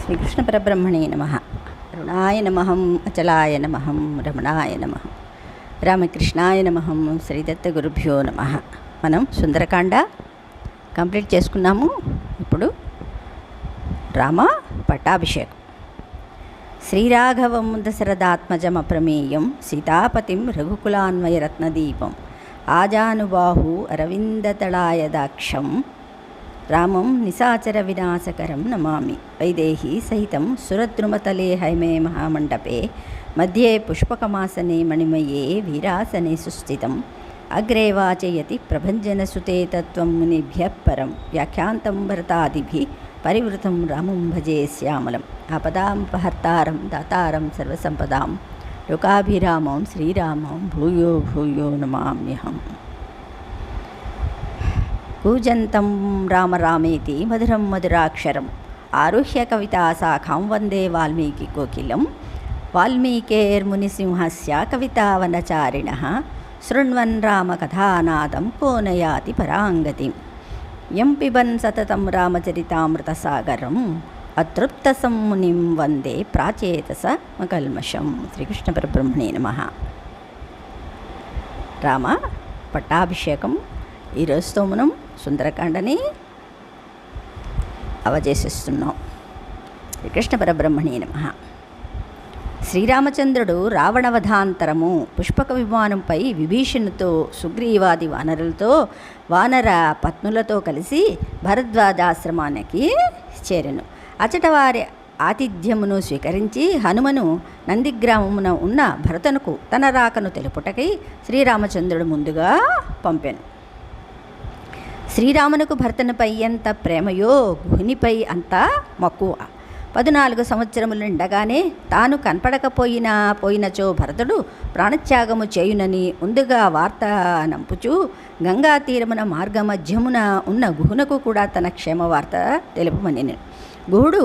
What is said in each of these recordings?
శ్రీకృష్ణ పరబ్రహ్మణే నమః. అరుణాయ నమః, అచలాయ నమః, రమణాయ నమః, రామకృష్ణాయ నమః, శ్రీదత్త గురుభ్యో నమః. మనం సుందరకాండ కంప్లీట్ చేసుకున్నాము. ఇప్పుడు రామ పట్టాభిషేకం. శ్రీరాఘవం దశరథాత్మజమప్రమేయం సీతాపతిం రఘుకులాన్వయరత్నదీపం ఆజానుబాహు అరవిందతళాయదాక్షం రామం నిశాచర వినాశకరం నమామి. వైదేహీ సహితం సురద్రుమతలే హైమే మహామండపే మధ్యే పుష్పకమాసనే మణిమయే వీరాసనే సుస్థితం అగ్రే వాచయతి ప్రభంజనసుతే తత్వం మునిభ్యః పరం వ్యాఖ్యాంతం భరతాదిభిః పరివృతం రామం భజే శ్యామలం ఆపదాంపహర్తారం దాతారం సర్వసంపదాం లోకాభిరామం శ్రీరామం భూయో భూయో నమామ్యహం. కూజంతం రామ రామేతి మధురం మధురాక్షరం ఆరుహ్య కవితాశాఖాం వందే వాల్మీకి కోకిలం వాల్మీకేర్మునిసింహస్య కవితావనచారిణః శృణ్వన్ రామకథానాదం కో నయాతి పరాంగతిం యం పిబన్ సతతం రామచరితామృతసాగరం అతృప్తసం మునిం వందే ప్రాచేతస మకల్మషం. శ్రీకృష్ణ పరబ్రహ్మణే నమః. రామ పట్టాభిషేకం. ఈరోజుతో మనం సుందరకాండని అవజేసిస్తున్నాం. శ్రీకృష్ణ పరబ్రహ్మణే నమః. శ్రీరామచంద్రుడు రావణవధాంతరము పుష్పక విమానంపై విభీషణుతో సుగ్రీవాది వానరులతో వానర పత్నులతో కలిసి భరద్వాజాశ్రమానికి చేరెను. అచట వారి ఆతిథ్యమును స్వీకరించి హనుమను నందిగ్రామమున ఉన్న భరతునకు తన రాకను తెలుపుటకై శ్రీరామచంద్రుడు ముందుగా పంపెను. శ్రీరామునకు భరతునిపై ఎంత ప్రేమయో గుహునిపై అంత మక్కువ. 14 సంవత్సరములు నిండగానే తాను పోయినచో భరతుడు ప్రాణత్యాగము చేయునని ముందుగా వార్త నంపుచూ గంగా తీరమున మార్గమధ్యమున ఉన్న గుహునకు కూడా తన క్షేమ వార్త తెలుపమని. గుహుడు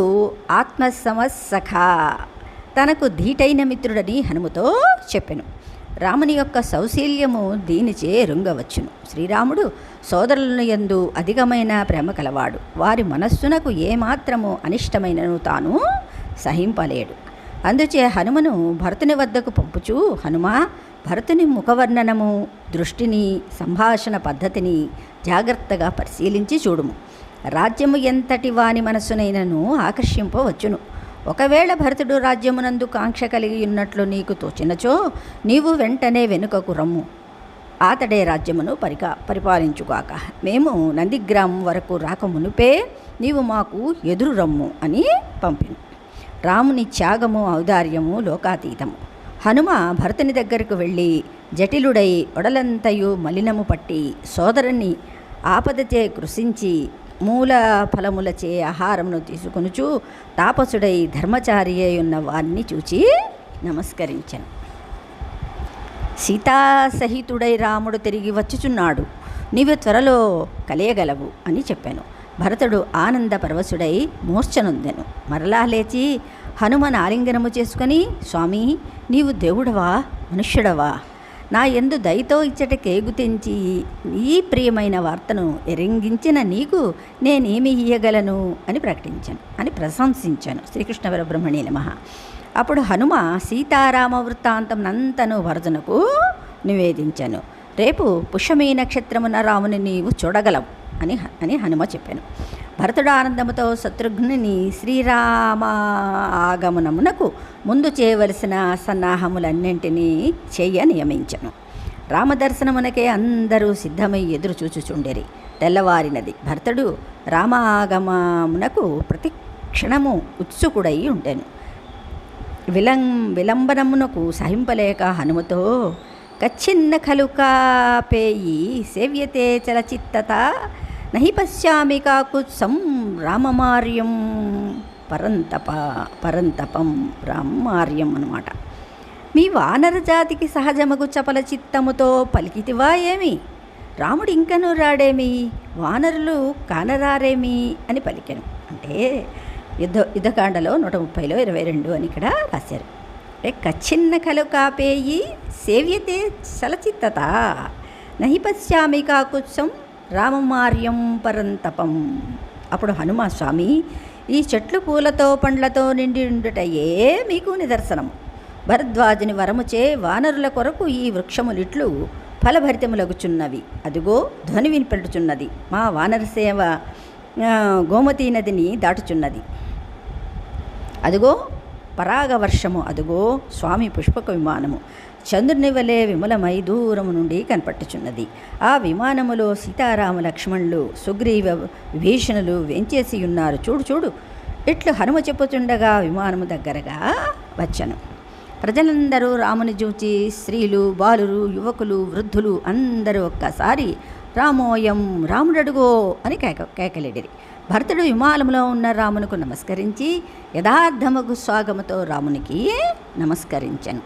ఆత్మసమస్సఖ, తనకు ధీటైన మిత్రుడని హనుమతో చెప్పెను. రాముని యొక్క సౌశీల్యము దీనిచే రుంగవచ్చును. శ్రీరాముడు సోదరులను యందు అధికమైన ప్రేమ కలవాడు. వారి మనస్సునకు ఏమాత్రము అనిష్టమైనను తాను సహింపలేడు. అందుచే హనుమను భరతుని వద్దకు పంపుచూ, హనుమా, భరతుని ముఖవర్ణనము, దృష్టిని, సంభాషణ పద్ధతిని జాగ్రత్తగా పరిశీలించి చూడుము. రాజ్యము ఎంతటి వాని మనస్సునైనను ఆకర్షింపవచ్చును. ఒకవేళ భరతుడు రాజ్యమునందు కాంక్ష కలిగి ఉన్నట్లు నీకు తోచినచో నీవు వెంటనే వెనుకకు రమ్ము, ఆతడే రాజ్యమును పరిపాలించుగాక. మేము నందిగ్రామం వరకు రాకమునుపే నీవు మాకు ఎదురు రమ్ము అని పంపిను. రాముని త్యాగము ఔదార్యము లోకాతీతము. హనుమ భరతుని దగ్గరకు వెళ్ళి జటిలుడై ఒడలంతయు మలినము పట్టి సోదరుని ఆపదచే కృషించి మూల ఫలములచే ఆహారమును తీసుకొనుచు తాపసుడై ధర్మచారి అయి ఉన్న వారిని చూచి నమస్కరించెను. సీతాసహితుడై రాముడు తిరిగి వచ్చుచున్నాడు, నీవు త్వరలో కలియగలవు అని చెప్పాను. భరతుడు ఆనంద పరవశుడై మూర్ఛనొందెను. మరలా లేచి హనుమను ఆలింగనము చేసుకొని, స్వామి, నీవు దేవుడవా మనుష్యుడవా? నా యందు దయతో ఇచ్చటకేగు తెంచి ఈ ప్రియమైన వార్తను ఎరింగించిన నీకు నేనేమి ఇయ్యగలను అని ప్రశంసించాను. శ్రీకృష్ణ పరబ్రహ్మణే నమః. అప్పుడు హనుమ సీతారామ వృత్తాంతం నంతను భరతునకు నివేదించాను. రేపు పుష్యమీ నక్షత్రమున రాముని నీవు చూడగలవు అని హనుమ చెప్పాను. భరతుడు ఆనందముతో శత్రుఘ్నుని శ్రీరామ ఆగమనమునకు ముందు చేయవలసిన సన్నాహములన్నింటినీ నియమించను. రామదర్శనమునకే అందరూ సిద్ధమై ఎదురు చూచుచుండెరి. తెల్లవారినది. భరతుడు రామ ఆగమమునకు ప్రతి క్షణము ఉత్సుకుడై ఉండెను. విలంబనమునకు సహింపలేక హనుమతో, కచ్చిన్న ఖలు కాపేయి సేవ్యతే చలచిత్తత నహి పశ్యామి కాకుత్సం రామమార్యం పరంతపం. రామమార్యం అన్నమాట. మీ వానర జాతికి సహజమగు చపల చిత్తముతో పలికితివా ఏమి? రాముడు ఇంకనూ రాడేమి? వానరులు కానరారేమి అని పలికెను. అంటే యుద్ధకాండలో 130లో 22 అని ఇక్కడ రాశారు. అంటే కచ్చిన్న కలు కాపేయి సేవ్యతే చలచిత్తత నహి పశ్యామి కాకుత్సం రామమార్యం పరంతపం. అప్పుడు హనుమ, స్వామి, ఈ చెట్లు పూలతో పండ్లతో నిండి ఉండుటయే మీకు నిదర్శనము. భరద్వాజుని వరముచే వానరుల కొరకు ఈ వృక్షములిట్లు ఫలభరితములగుచున్నవి. అదుగో ధ్వని వినిపెట్టుచున్నది. మా వానరసేవ గోమతీ నదిని దాటుచున్నది. అదుగో పరాగవర్షము, అదుగో స్వామి పుష్పక విమానము చంద్రుని వలె విమలమై దూరము నుండి కనపట్టుచున్నది. ఆ విమానములో సీతారామ లక్ష్మణులు, సుగ్రీవ విభీషణులు వేంచేసి ఉన్నారు. చూడు చూడు ఇట్లు హనుమ చెప్పుచుండగా విమానము దగ్గరగా వచ్చను. ప్రజలందరూ రాముని చూచి స్త్రీలు, బాలురు, యువకులు, వృద్ధులు అందరూ ఒక్కసారి రామోయం, రాముడడుగో అని కేకలేడిరి. భరతుడు విమానంలో ఉన్న రామునకు నమస్కరించి యథార్థముకు స్వాగముతో రామునికి నమస్కరించెను.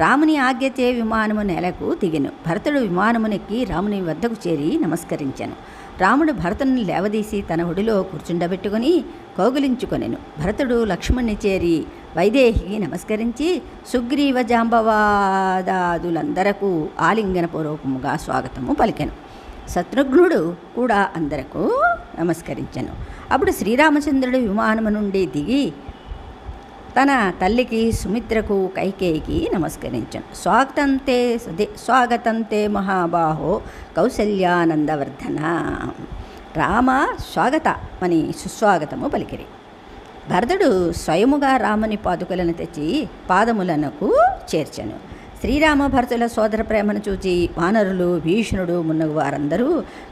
రాముని ఆజ్ఞచే విమానము నేలకు దిగెను. భరతుడు విమానమునెక్కి రాముని వద్దకు చేరి నమస్కరించెను. రాముడు భరతుని లేవదీసి తన ఒడిలో కూర్చుండబెట్టుకుని కౌగిలించుకొనెను. భరతుడు లక్ష్మణ్ణి చేరి వైదేహికి నమస్కరించి సుగ్రీవ జాంబవాదాదులందరకు ఆలింగనపూర్వకముగా స్వాగతము పలికెను. శత్రుఘ్నుడు కూడా అందరకు నమస్కరించెను. అప్పుడు శ్రీరామచంద్రుడు విమానము నుండి దిగి తన తల్లికి సుమిత్రకు, కైకేయికి నమస్కరించెను. స్వాగతంతే మహాబాహో కౌసల్యానందవర్ధన. రామ స్వాగత అని సుస్వాగతము పలికిరి. భరతుడు స్వయముగా రాముని పాదుకలను తెచ్చి పాదములకు చేర్చెను. శ్రీరామ భరతుల సోదర ప్రేమను చూచి వానరులు, భీషణుడు మున్నగు వారందరూ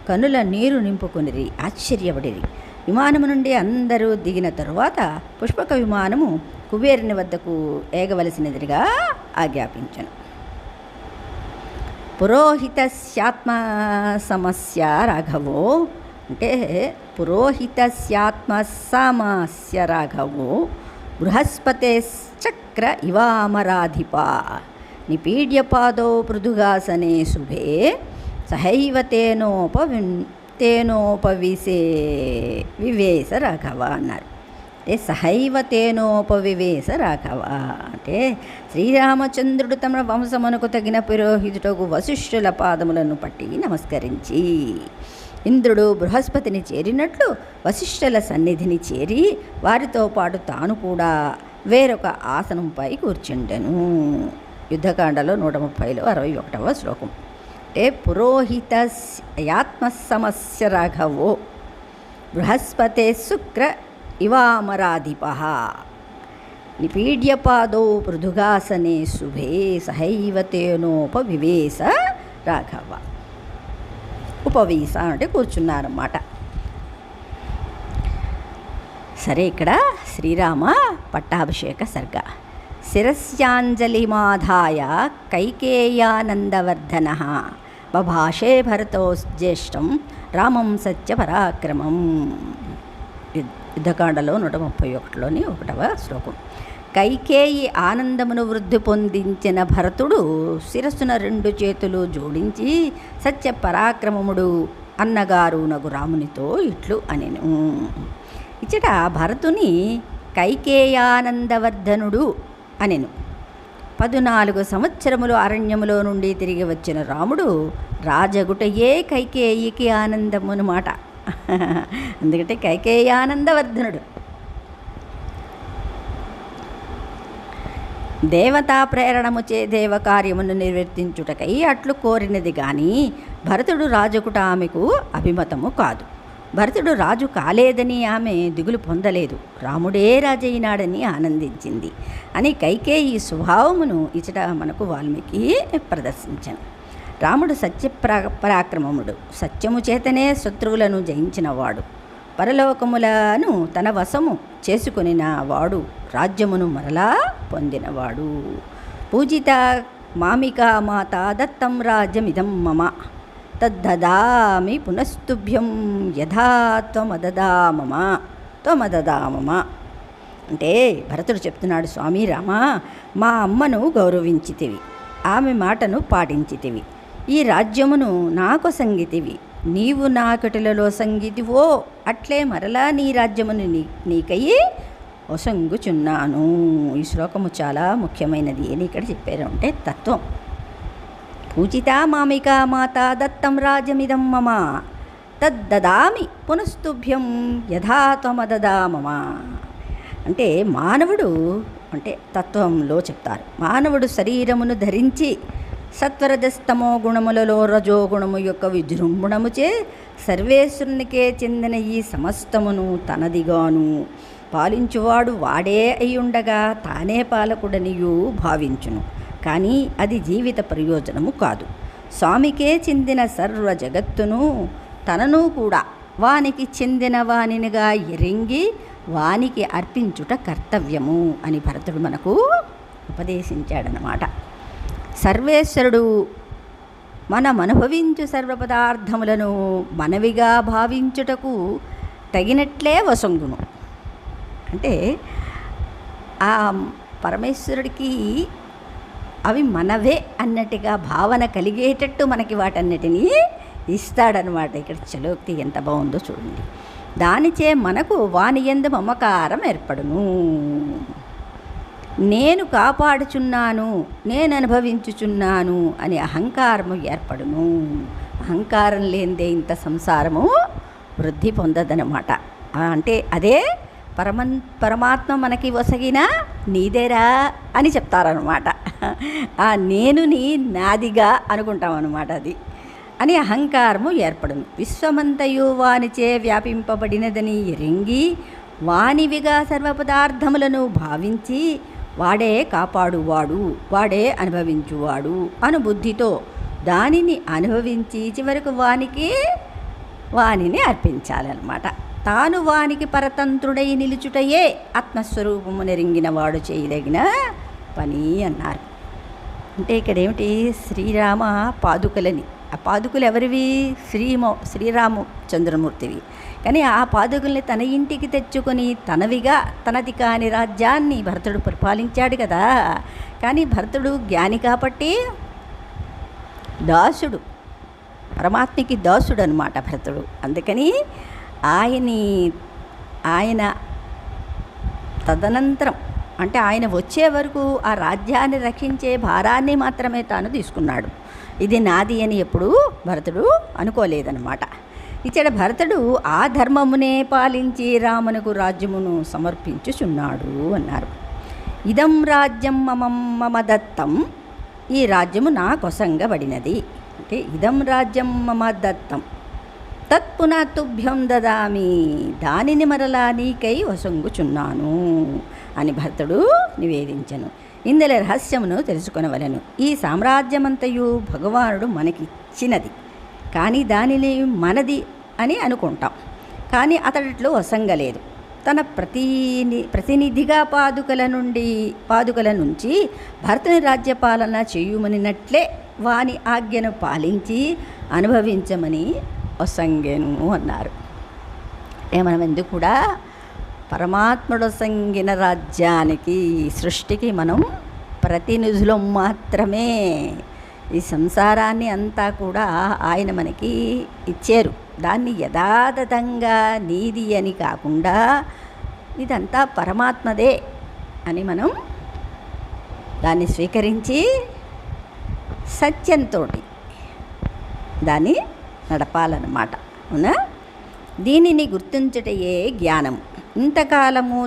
కన్నుల నీరు నింపుకొనిరి, ఆశ్చర్యపడిరి. విమానము నుండి అందరూ దిగిన తరువాత పుష్పక విమానము కుబేరుని వద్దకు ఏగవలసినదిగా ఆజ్ఞాపించను. పురోహితస్యాత్మ సమస్య రాఘవో అంటే పురోహితస్యాత్మ సమస్య రాఘవో బృహస్పతే చక్ర ఇవామరాధిప నిపీడ్యపాదో పృథుగాసనే శుభే సహైవ వివేశ రాఘవ అన్నారు. అంటే సహైవ తేనోపవివేశ రాఘవ అంటే శ్రీరామచంద్రుడు తమ వంశమునకు తగిన పురోహితుటకు వశిష్ఠుల పాదములను పట్టి నమస్కరించి ఇంద్రుడు బృహస్పతిని చేరినట్లు వశిష్ఠుల సన్నిధిని చేరి వారితో పాటు తాను కూడా వేరొక ఆసనంపై కూర్చుండెను. యుద్ధకాండలో 130లో 61వ శ్లోకం. అంటే పురోహిత యాత్మసమస్య రాఘవో బృహస్పతే శుక్ర ఇవామరాధిప నిపీడ్యపాదో పృథుగాసనే శుభే సహైవ తేనోపవివేశ రాఘవ. ఉపవీస అంటే కూర్చున్నారన్నమాట. సరే, ఇక్కడ శ్రీరామ పట్టాభిషేక సర్గ. శిరస్యాంజలిమాధాయ కైకేయానందవర్ధన బభాషే భరతోజ్యేష్టం రామం సత్యపరాక్రమం. యుద్ధకాండలో 131లోని 1వ శ్లోకం. కైకేయి ఆనందమును వృద్ధి పొందించిన భరతుడు శిరస్సున 2 చేతులు జోడించి సత్యపరాక్రమముడు అన్నగారు నగు రామునితో ఇట్లు అనెను. ఇచ్చట భరతుని కైకేయానందవర్ధనుడు అనెను. 14 సంవత్సరములు అరణ్యములో నుండి తిరిగి వచ్చిన రాముడు రాజగుటయే కైకేయికి ఆనందమునమాట. అందుకంటే కైకేయానందవర్ధనుడు. దేవతా ప్రేరణముచే దేవకార్యమును నిర్వర్తించుటకై అట్లు కోరినది గాని భరతుడు రాజుకుట ఆమెకు అభిమతము కాదు. భరతుడు రాజు కాలేదని ఆమె దిగులు పొందలేదు. రాముడే రాజైనాడని ఆనందించింది అని కైకేయి స్వభావమును ఇచ్చట మనకు వాల్మీకి ప్రదర్శించాను. రాముడు పరాక్రమముడు, సత్యము చేతనే శత్రువులను జయించినవాడు, పరలోకములను తన వశము చేసుకొనిన వాడు, రాజ్యమును మరలా పొందినవాడు. పూజిత మామికా మాత దత్తం రాజ్యమిదం మమ తద్దదామి పునస్తుభ్యం యథా త్వమదదామమ. అంటే భరతుడు చెప్తున్నాడు, స్వామి రామ, మా అమ్మను గౌరవించితివి, ఆమె మాటను పాటించితివి, ఈ రాజ్యమును నాకు సంగితివి, నీవు నా కటులలో సంగీతివో అట్లే మరలా నీ రాజ్యమును నీకయ్యి ఒసంగుచున్నాను. ఈ శ్లోకము చాలా ముఖ్యమైనది అని ఇక్కడ చెప్పారు. అంటే తత్వం. పూజితా మామికా మాత దత్తం రాజ్యమిదం మమ తద్దదామి పునస్తుభ్యం యథా త్వమదదా మమ. అంటే మానవుడు అంటే తత్వంలో చెప్తారు, మానవుడు శరీరమును ధరించి సత్వరజస్తమో గుణములలో రజోగుణము యొక్క విజృంభణముచే సర్వేశ్వరునికే చెందిన ఈ సమస్తమును తనదిగాను పాలించువాడు వాడే అయ్యుండగా తానే పాలకుడనియు భావించును. కానీ అది జీవిత ప్రయోజనము కాదు. స్వామికే చెందిన సర్వ జగత్తును తనను కూడా వానికి చెందిన వానినిగా ఎరింగి వానికి అర్పించుట కర్తవ్యము అని భరతుడు మనకు ఉపదేశించాడనమాట. సర్వేశ్వరుడు మనం అనుభవించు సర్వ పదార్థములను మనవిగా భావించుటకు తగినట్లే వసంగును. అంటే ఆ పరమేశ్వరుడికి అవి మనవే అన్నట్టుగా భావన కలిగేటట్టు మనకి వాటన్నిటినీ ఇస్తాడనమాట. ఇక్కడ చలోక్తి ఎంత బాగుందో చూడండి. దానిచే మనకు వాని యందు మమకారం ఏర్పడును. నేను కాపాడుచున్నాను, నేను అనుభవించుచున్నాను అని అహంకారము ఏర్పడును. అహంకారం లేనిదే ఇంత సంసారము వృద్ధి పొందదనమాట. అంటే అదే పరమాత్మ మనకి వసగిన నీదేరా అని చెప్తారనమాట. ఆ నేనుని నాదిగా అనుకుంటామన్నమాట. అది అని అహంకారము ఏర్పడును. విశ్వమంతయు వానిచే వ్యాపింపబడినదని ఎరింగి వానివిగా సర్వపదార్థములను భావించి వాడే కాపాడువాడు, వాడే అనుభవించువాడు అను బుద్ధితో దానిని అనుభవించి చివరకు వానిని అర్పించాలన్నమాట. తాను వానికి పరతంత్రుడై నిలుచుటయే ఆత్మస్వరూపము నెరింగిన వాడు చేయదగిన పని అన్నారు. అంటే ఇక్కడ ఏమిటి, శ్రీరామ పాదుకలని. ఆ పాదుకలు ఎవరివి? శ్రీరామచంద్రమూర్తివి. కానీ ఆ పాదుకల్ని తన ఇంటికి తెచ్చుకొని తనవిగా తనది కాని రాజ్యాన్ని భరతుడు పరిపాలించాడు కదా. కానీ భరతుడు జ్ఞాని కాబట్టి దాసుడు, పరమాత్మకి దాసుడు అనమాట భరతుడు. అందుకని ఆయన తదనంతరం అంటే ఆయన వచ్చే వరకు ఆ రాజ్యాన్ని రక్షించే భారాన్ని మాత్రమే తాను తీసుకున్నాడు. ఇది నాది అని ఎప్పుడూ భరతుడు అనుకోలేదన్నమాట. ఇచ్చట భరతుడు ఆ ధర్మమునే పాలించి రామునకు రాజ్యమును సమర్పించుచున్నాడు అన్నారు. ఇదం రాజ్యం మమ దత్తం, ఈ రాజ్యము నా కొసంగబడినది. అంటే ఇదం రాజ్యం మమ దత్తం తత్పునః తుభ్యం దదామి, దానిని మరలా నీకై వసంగుచున్నాను అని భరతుడు నివేదించను. ఇందులో రహస్యమును తెలుసుకొనవలెను. ఈ సామ్రాజ్యమంతయు భగవానుడు మనకిచ్చినది, కానీ దానిని మనది అని అనుకుంటాం. కానీ అతడిట్లో వసంగలేదు. తన ప్రతినిధిగా పాదుకల నుంచి భరతుని రాజ్యపాలన చేయుమనినట్లే వాని ఆజ్ఞను పాలించి అనుభవించమని వసంగెను అన్నారు. మనం ఎందుకు కూడా పరమాత్ముడు సంగిన రాజ్యానికి, సృష్టికి మనం ప్రతినిధులం మాత్రమే. ఈ సంసారాన్ని అంతా కూడా ఆయన మనకి ఇచ్చారు. దాన్ని యథాతథంగా నీది అని కాకుండా ఇదంతా పరమాత్మదే అని మనం దాన్ని స్వీకరించి సత్యంతో దాన్ని నడపాలన్నమాట. అవునా? దీనిని గుర్తించుటయే జ్ఞానము. ఇంతకాలము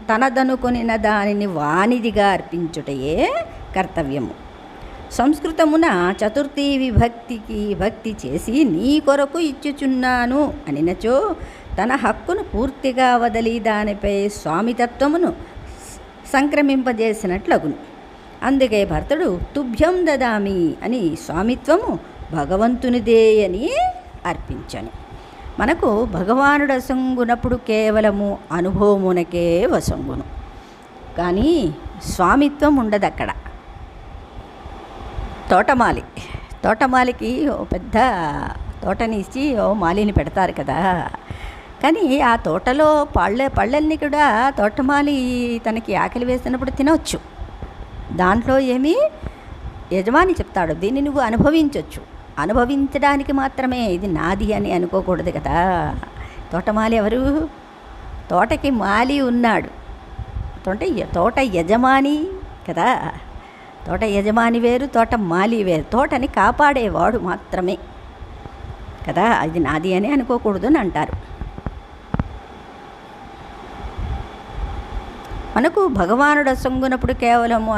తనదనుకొనిన దానిని వానిదిగా అర్పించుటయే కర్తవ్యము. సంస్కృతమున చతుర్థీ విభక్తికి భక్తి చేసి నీ కొరకు ఇచ్చుచున్నాను అనినచో తన హక్కును పూర్తిగా వదిలి దానిపై స్వామితత్వమును సంక్రమింపజేసినట్లగును. అందుకే భరతుడు తుభ్యం దదామి అని స్వామిత్వము భగవంతునిదే అని అర్పించను. మనకు భగవానుడు అసంగునప్పుడు కేవలము అనుభవమునకే వసంగును, కానీ స్వామిత్వం ఉండదు అక్కడ. తోటమాలికి ఓ పెద్ద తోటని ఇచ్చి ఓ మాలిని పెడతారు కదా. కానీ ఆ తోటలో పళ్ళన్నీ కూడా తోటమాలి తనకి ఆకలి వేసినప్పుడు తినవచ్చు. దాంట్లో ఏమీ యజమాని చెప్తాడు, దీన్ని నువ్వు అనుభవించవచ్చు. అనుభవించడానికి మాత్రమే, ఇది నాది అని అనుకోకూడదు కదా. తోటమాలి ఎవరు? తోటకి మాలి ఉన్నాడు, తోట యజమాని కదా. తోట యజమాని వేరు, తోట మాలి వేరు. తోటని కాపాడేవాడు మాత్రమే. కదా, అది నాది అని అనుకోకూడదు అని అంటారు. మనకు భగవానుడు అసంగునప్పుడు కేవలము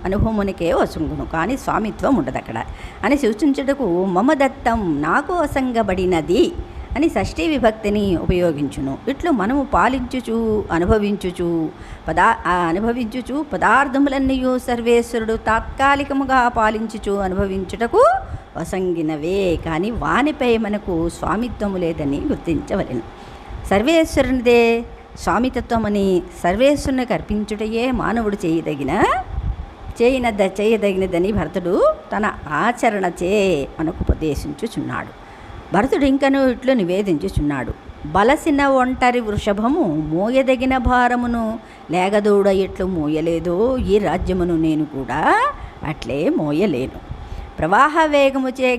అనుభవమునికే అసంగును, కానీ స్వామిత్వం ఉండదు అక్కడ అని సూచించుటకు మమ దత్తం నాకు అసంగబడినది అని షష్ఠీ విభక్తిని ఉపయోగించును. ఇట్లు మనము పాలించుచు అనుభవించుచు పదార్థములన్నయూ సర్వేశ్వరుడు తాత్కాలికముగా పాలించుచు అనుభవించుటకు అసంగినవే, కానీ వానిపై మనకు స్వామిత్వము లేదని గుర్తించవలెను. సర్వేశ్వరునిదే స్వామితత్వమని సర్వేశ్వరునికి అర్పించుటయే మానవుడు చేయదగినదని భరతుడు తన ఆచరణచే మనకు ఉపదేశించుచున్నాడు. భరతుడు ఇంకను ఇట్లు నివేదించుచున్నాడు. బలసిన ఒంటరి వృషభము మోయదగిన భారమును లేగదూడ ఎట్లు మోయలేదో ఈ రాజ్యమును నేను కూడా అట్లే మోయలేను. ప్రవాహ వేగముచే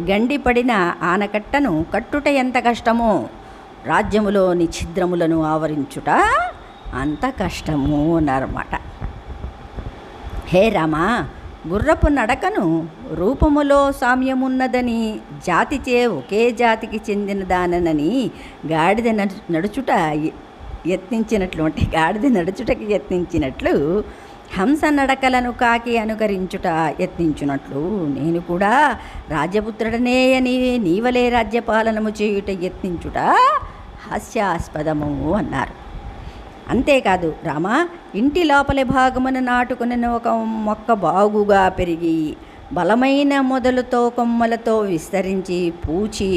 గండిపడిన ఆనకట్టను కట్టుట ఎంత కష్టమో రాజ్యములోని ఛిద్రములను ఆవరించుట అంత కష్టము అన్నారన్నమాట. హే రామా, గుర్రపు నడకను రూపములో సామ్యమున్నదని జాతిచే ఒకే జాతికి చెందినదానని గాడిద నడుచుటకి యత్నించినట్లు హంస నడకలను కాకి అనుకరించుట యత్నించున్నట్లు నేను కూడా రాజ్యపుత్రుడనే అని నీవలే రాజ్యపాలనము చేయుట యత్నించుట హాస్యాస్పదము అన్నారు. అంతేకాదు రామా, ఇంటి లోపలి భాగమున నాటుకుని ఒక మొక్క బాగుగా పెరిగి బలమైన మొదలుతో కొమ్మలతో విస్తరించి పూచి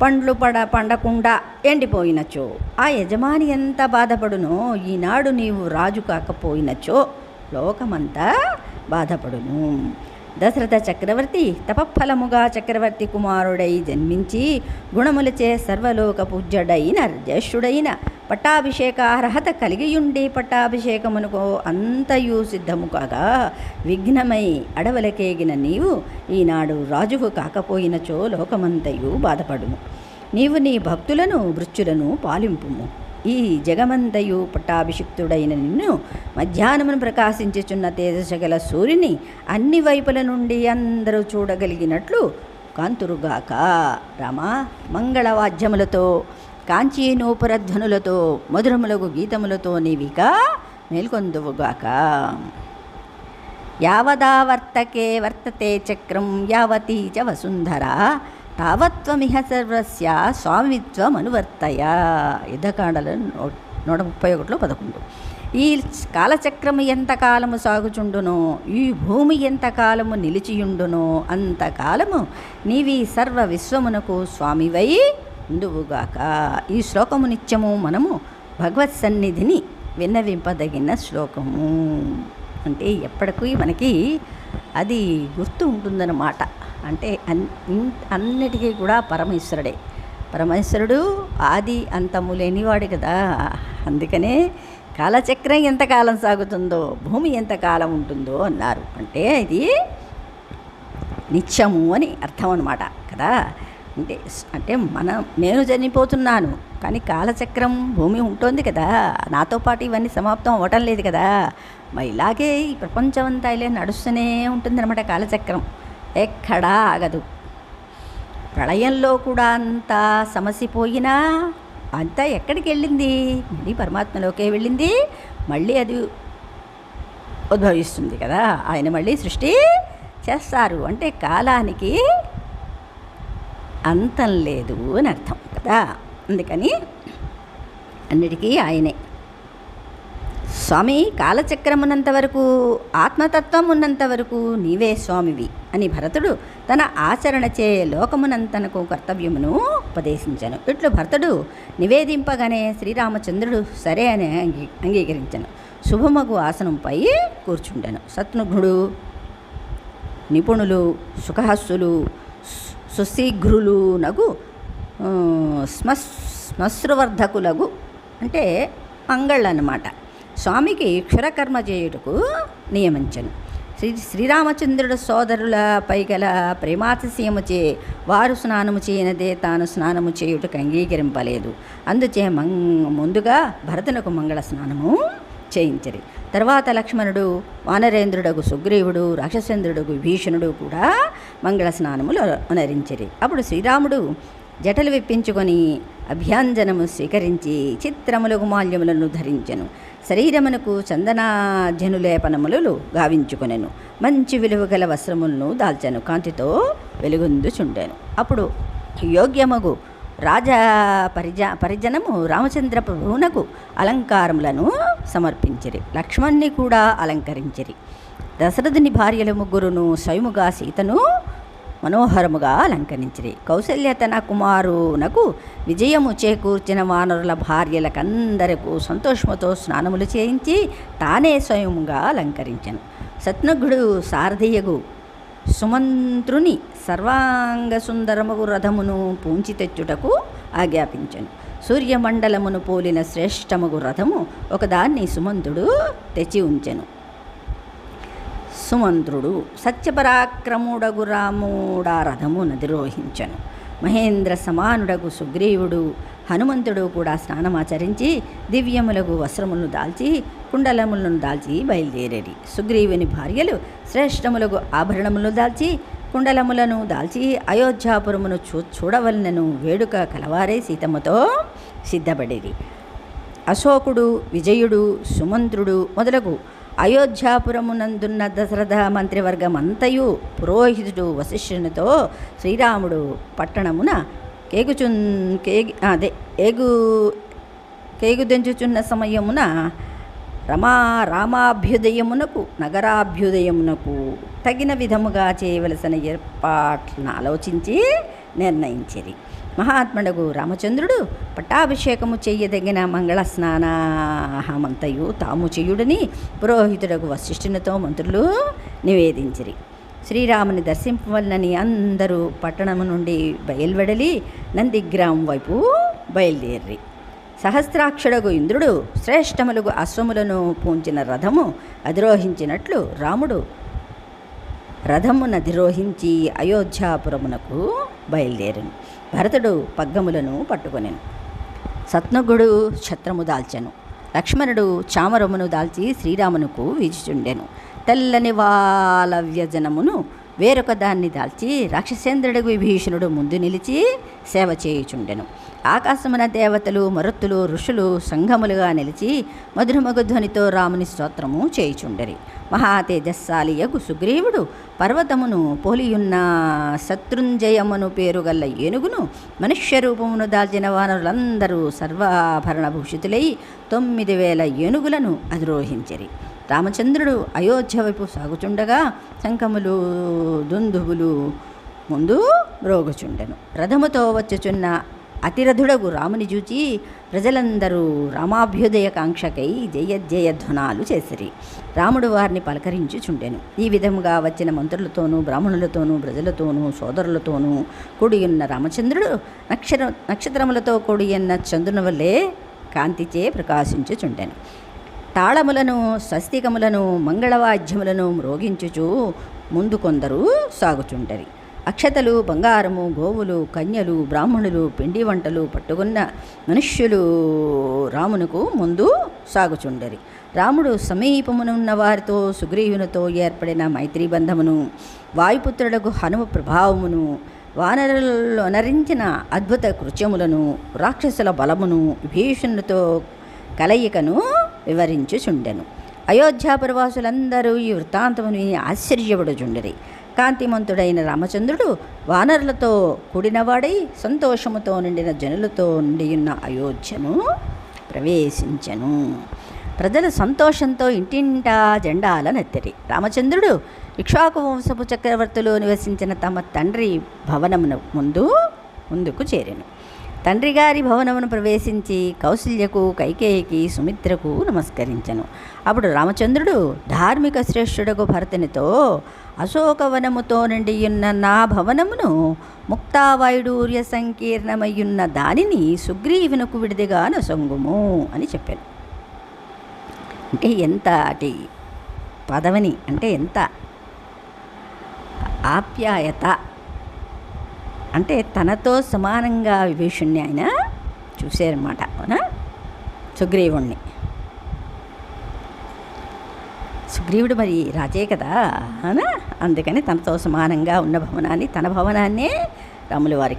పండ్లు పండకుండా ఎండిపోయినచో ఆ యజమాని ఎంత బాధపడునో, ఈనాడు నీవు రాజు కాకపోయినచో లోకమంతా బాధపడును. దశరథ చక్రవర్తి తపఫలముగా చక్రవర్తి కుమారుడై జన్మించి గుణములచే సర్వలోక పూజ్యుడైన జ్యేష్ఠుడైన పట్టాభిషేకార్హత కలిగియుండి పట్టాభిషేకమునకు అంతయు సిద్ధము కాగా విఘ్నమై అడవులకేగిన నీవు ఈనాడు రాజువు కాకపోయినచో లోకమంతయు బాధపడును. నీవు నీ భక్తులను వృత్యులను పాలింపుము. ఈ జగమంతయు పట్టాభిషిక్తుడైన నిన్ను మధ్యాహ్నమును ప్రకాశించుచున్న తేజస్సుగల సూర్యుని అన్ని వైపుల నుండి అందరూ చూడగలిగినట్లు కాంతురుగాక. రామా, మంగళవాద్యములతో కాంచీనూపురధ్వనులతో మధురములకు గీతములతో నీవిక మేల్కొందువుగాక. వర్తతే చక్రం యావతీ చ వసుంధరా తావత్వమిహ సర్వస్య స్వామిత్వమనువర్తయ. యుద్ధకాండలో 131:11. ఈ కాలచక్రము ఎంతకాలము సాగుచుండునో, ఈ భూమి ఎంతకాలము నిలిచియుండునో అంతకాలము నీవి సర్వ విశ్వమునకు స్వామివై ఉందువుగాక. ఈ శ్లోకము నిత్యము మనము భగవత్ సన్నిధిని విన్నవింపదగిన శ్లోకము. అంటే ఎప్పటికీ మనకి అది గుర్తు ఉంటుందన్నమాట. అంటే అన్నిటికీ కూడా పరమేశ్వరుడు ఆది అంతము లేనివాడు కదా. అందుకనే కాలచక్రం ఎంతకాలం సాగుతుందో, భూమి ఎంతకాలం ఉంటుందో అన్నారు. అంటే ఇది నిత్యము అని అర్థం అన్నమాట కదా. అంటే నేను చనిపోతున్నాను, కానీ కాలచక్రం భూమి ఉంటుంది కదా, నాతో పాటు ఇవన్నీ సమాప్తం అవ్వటం లేదు కదా. మరి ఇలాగే ఈ ప్రపంచం అంతా ఇలా నడుస్తూనే ఉంటుందన్నమాట. కాలచక్రం ఎక్కడా ఆగదు. ప్రళయంలో కూడా అంతా సమసిపోయినా అంతా ఎక్కడికి వెళ్ళింది? మళ్ళీ పరమాత్మలోకే వెళ్ళింది. మళ్ళీ అది ఉద్భవిస్తుంది కదా. ఆయన మళ్ళీ సృష్టి చేస్తారు. అంటే కాలానికి అంతం లేదు అని అర్థం కదా. అందుకని అన్నిటికీ ఆయనే స్వామి. కాలచక్రం ఉన్నంతవరకు, ఆత్మతత్వం ఉన్నంతవరకు నీవే స్వామివి అని భరతుడు తన ఆచరణచే లోకమునంతనకు కర్తవ్యమును ఉపదేశించను. ఇట్లు భరతుడు నివేదింపగానే శ్రీరామచంద్రుడు సరే అని అంగీకరించను. శుభమగు ఆసనంపై కూర్చుండెను. శత్రుఘ్నుడు, నిపుణులు, సుఖహస్సులు, సుశీఘ్రులు నగు శ్మశ్రువర్ధకులగు అంటే మంగళ్ళు అన్నమాట స్వామికి క్షురకర్మ చేయుటకు నియమించను. శ్రీరామచంద్రుడు సోదరుల పైగల ప్రేమాతిశయముచే వారు స్నానము చేయనదే తాను స్నానము చేయుటకు అంగీకరింపలేదు. అందుచే ముందుగా భరతునకు మంగళ స్నానము చేయించరి. తర్వాత లక్ష్మణుడు, వానరేంద్రుడగు సుగ్రీవుడు, రాక్షసేంద్రుడగు విభీషణుడు కూడా మంగళ స్నానములు అనరించిరి. అప్పుడు శ్రీరాముడు జటలు విప్పించుకొని అభ్యంజనము స్వీకరించి చిత్రములకు మాల్యములను ధరించెను. శరీరమునకు చందనాజనులేపనములు గావించుకొనెను. మంచి విలువ గల వస్త్రములను దాల్చెను. కాంతితో వెలుగొందుచుండెను. అప్పుడు యోగ్యమగు రాజా పరిజనము రామచంద్ర ప్రభువునకు అలంకారములను సమర్పించిరి. లక్ష్మణ్ణి కూడా అలంకరించిరి. దశరథుని భార్యలు ముగ్గురును స్వయముగా సీతను మనోహరముగా అలంకరించిరి. కౌసల్య తన కుమారునకు విజయము చేకూర్చిన వానరుల భార్యలకందరకు సంతోషముతో స్నానములు చేయించి తానే స్వయముగా అలంకరించెను. శత్రుఘ్నుడు సారథియగు సుమంత్రుని సర్వాంగ సుందరముగు రథమును పూంచి తెచ్చుటకు ఆజ్ఞాపించెను. సూర్యమండలమును పోలిన శ్రేష్టముగు రథము ఒకదాన్ని సుమంతుడు తెచ్చి ఉంచెను. సుమంత్రుడు సత్యపరాక్రముడగు రాముడా రథము నదిరోహించెను. మహేంద్ర సమానుడగు సుగ్రీవుడు హనుమంతుడు కూడా స్నానమాచరించి దివ్యములకు వస్త్రములను దాల్చి కుండలములను దాల్చి బయలుదేరేరి. సుగ్రీవుని భార్యలు శ్రేష్టములకు ఆభరణములను దాల్చి కుండలములను దాల్చి అయోధ్యాపురమును చూడవలనను వేడుక కలవారే సీతమ్మతో సిద్ధపడేది. అశోకుడు, విజయుడు, సుమంత్రుడు మొదలగు అయోధ్యాపురమునందున్న దశరథ మంత్రివర్గమంతయు పురోహితుడు వశిష్ఠునితో శ్రీరాముడు పట్టణమున కేగుదెంచుచున్న సమయమున రామాభ్యుదయమునకు నగరాభ్యుదయమునకు తగిన విధముగా చేయవలసిన ఏర్పాట్లను ఆలోచించి నిర్ణయించిరి. మహాత్ముడగు రామచంద్రుడు పట్టాభిషేకము చెయ్యదగిన మంగళ స్నానమంతయు తాము చేయుడని పురోహితుడగు వశిష్ఠునితో మంత్రులు నివేదించిరి. శ్రీరాముని దర్శింపవలనని అందరూ పట్టణము నుండి బయలువెడలి నందిగ్రామం వైపు బయలుదేరి. సహస్రాక్షుడగు ఇంద్రుడు శ్రేష్టములుగు అశ్వములను పూంచిన రథము అధిరోహించినట్లు రాముడు రథమునధిరోహించి అయోధ్యాపురమునకు బయలుదేరను. భరతుడు పగ్గములను పట్టుకొనెను. శత్రుఘ్నుడు ఛత్రము దాల్చెను. లక్ష్మణుడు చామరమును దాల్చి శ్రీరామునకు వీచుచుండెను. తెల్లని వాలవ్యజనమును వేరొక దాన్ని దాల్చి రాక్షసేంద్రుడు విభీషణుడు ముందు నిలిచి సేవ చేయుచుండెను. ఆకాశమున దేవతలు, మరుత్తులు, ఋషులు సంఘములుగా నిలిచి మధురమగు ధ్వనితో రాముని స్తోత్రము చేయుచుండెరి. మహాతేజస్సాలియగు సుగ్రీవుడు పర్వతమును పోలియున్న శత్రుంజయమును పేరుగల్ల ఏనుగును మనుష్య రూపమును దాల్చిన వానరులందరూ సర్వాభరణభూషితులై 9,000 ఏనుగులను అధిరోహించిరి. రామచంద్రుడు అయోధ్య వైపు సాగుచుండగా శంఖములు, దుందుబులు ముందు మ్రోగుచుండెను. రథముతో వచ్చుచున్న అతిరథుడగు రాముని చూచి ప్రజలందరూ రామాభ్యుదయ కాంక్షకై జయధ్వనాలు చేసిరి. రాముడు వారిని పలకరించుచుండెను. ఈ విధముగా వచ్చిన మంత్రులతోనూ బ్రాహ్మణులతోనూ ప్రజలతోనూ సోదరులతోనూ కూడియున్న రామచంద్రుడు నక్షత్రములతో కూడియున్న చంద్రుని వల్లే కాంతిచే ప్రకాశించుచుండెను. తాళములను, స్వస్తికములను, మంగళవాద్యములను మ్రోగించుచు ముందు కొందరు సాగుచుండరి. అక్షతలు, బంగారము, గోవులు, కన్యలు, బ్రాహ్మణులు, పిండి వంటలు పట్టుకున్న మనుష్యులు రామునకు ముందు సాగుచుండరి. రాముడు సమీపమునున్న వారితో సుగ్రీవునితో ఏర్పడిన మైత్రీబంధమును, వాయుపుత్రుడకు హనుమ ప్రభావమును, వానరులలో అనరించిన అద్భుత కృత్యములను, రాక్షసుల బలమును, విభీషణునితో కలయికను వివరించుచుండెను. అయోధ్యాపురవాసులందరూ ఈ వృత్తాంతముని ఆశ్చర్యపడుచుండిరి. కాంతిమంతుడైన రామచంద్రుడు వానరులతో కూడినవాడై సంతోషముతో నిండిన జనులతో నిండియున్న అయోధ్యను ప్రవేశించెను. ప్రజలు సంతోషంతో ఇంటింటా జెండాలనెత్తిరి. రామచంద్రుడు ఇక్ష్వాకు వంశపు చక్రవర్తులు నివసించిన తమ తండ్రి భవనమును ముందుకు చేరెను. తండ్రి గారి భవనమును ప్రవేశించి కౌసల్యకు, కైకేయికి, సుమిత్రకు నమస్కరించెను. అప్పుడు రామచంద్రుడు ధార్మిక శ్రేష్ఠుడకు భరతునితో, అశోకవనముతో నిండియున్న నా భవనమును ముక్తావైడూర్య సంకీర్ణమయ్యున్న దానిని సుగ్రీవునకు విడిదిగా నొసంగుము అని చెప్పాను. అంటే ఎంత అటి పదవిని, అంటే ఎంత ఆప్యాయత, అంటే తనతో సమానంగా విభీషణ్ణి ఆయన చూశారన్నమాట. అవునా? సుగ్రీవుణ్ణి సుగ్రీవుడు మరి రాజే కదా అనా, అందుకని తనతో సమానంగా ఉన్న భవనాన్ని, తన భవనాన్నే రాముల వారు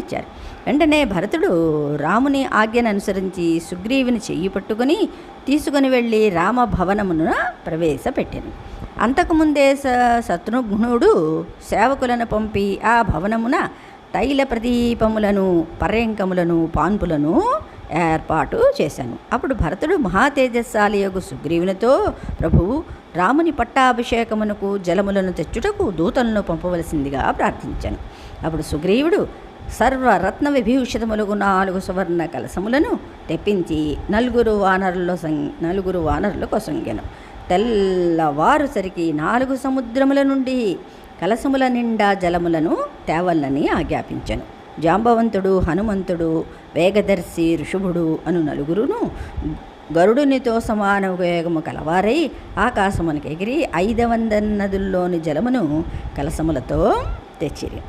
ఇచ్చారు. వెంటనే భరతుడు రాముని ఆజ్ఞను అనుసరించి సుగ్రీవుని చెయ్యి పట్టుకుని తీసుకుని వెళ్ళి రామభవనమున ప్రవేశపెట్టాను. అంతకుముందే శత్రుఘ్నుడు సేవకులను పంపి ఆ భవనమున తైల ప్రదీపములను, పర్యంకములను, పాన్పులను ఏర్పాటు చేశాను. అప్పుడు భరతుడు మహాతేజస్శాలియగు సుగ్రీవునితో, ప్రభువు, రాముని పట్టాభిషేకమునకు జలములను తెచ్చుటకు దూతలను పంపవలసిందిగా ప్రార్థించాను. అప్పుడు సుగ్రీవుడు సర్వరత్న విభూషితములకు 4 సువర్ణ కలశములను తెప్పించి నలుగురు వానరులకు కొసంగెను. తెల్లవారుసరికి 4 సముద్రముల నుండి కలశముల నిండా జలములను తేవల్లని ఆజ్ఞాపించెను. జాంబవంతుడు, హనుమంతుడు, వేగదర్శి, ఋషభుడు అను 4 గరుడునితో సమాన ఉపయోగము కలవారై ఆకాశమునకు ఎగిరి 500 నదుల్లోని జలమును కలశములతో తెచ్చిరి.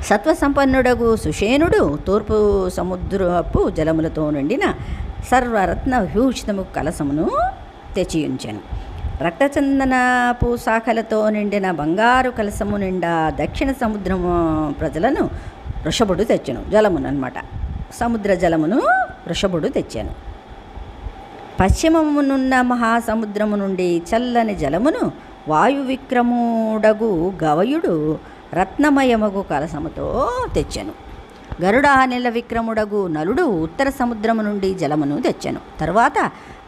సత్వసంపన్నుడగు సుషేనుడు తూర్పు సముద్రపు జలములతో నిండిన సర్వరత్న విభూషితము కలశమును తెచ్చియుంచెను. రక్తచందనపు శాఖలతో నిండిన బంగారు కలశము నిండా దక్షిణ సముద్రము ప్రజలను వృషభుడు తెచ్చెను. జలమును అన్నమాట, సముద్ర జలమును వృషభుడు తెచ్చాను. పశ్చిమమునున్న మహాసముద్రము నుండి చల్లని జలమును వాయువిక్రముడగు గవయుడు రత్నమయమగు కలశముతో తెచ్చెను. గరుడానిల విక్రముడగు నలుడు ఉత్తర సముద్రము నుండి జలమును తెచ్చెను. తరువాత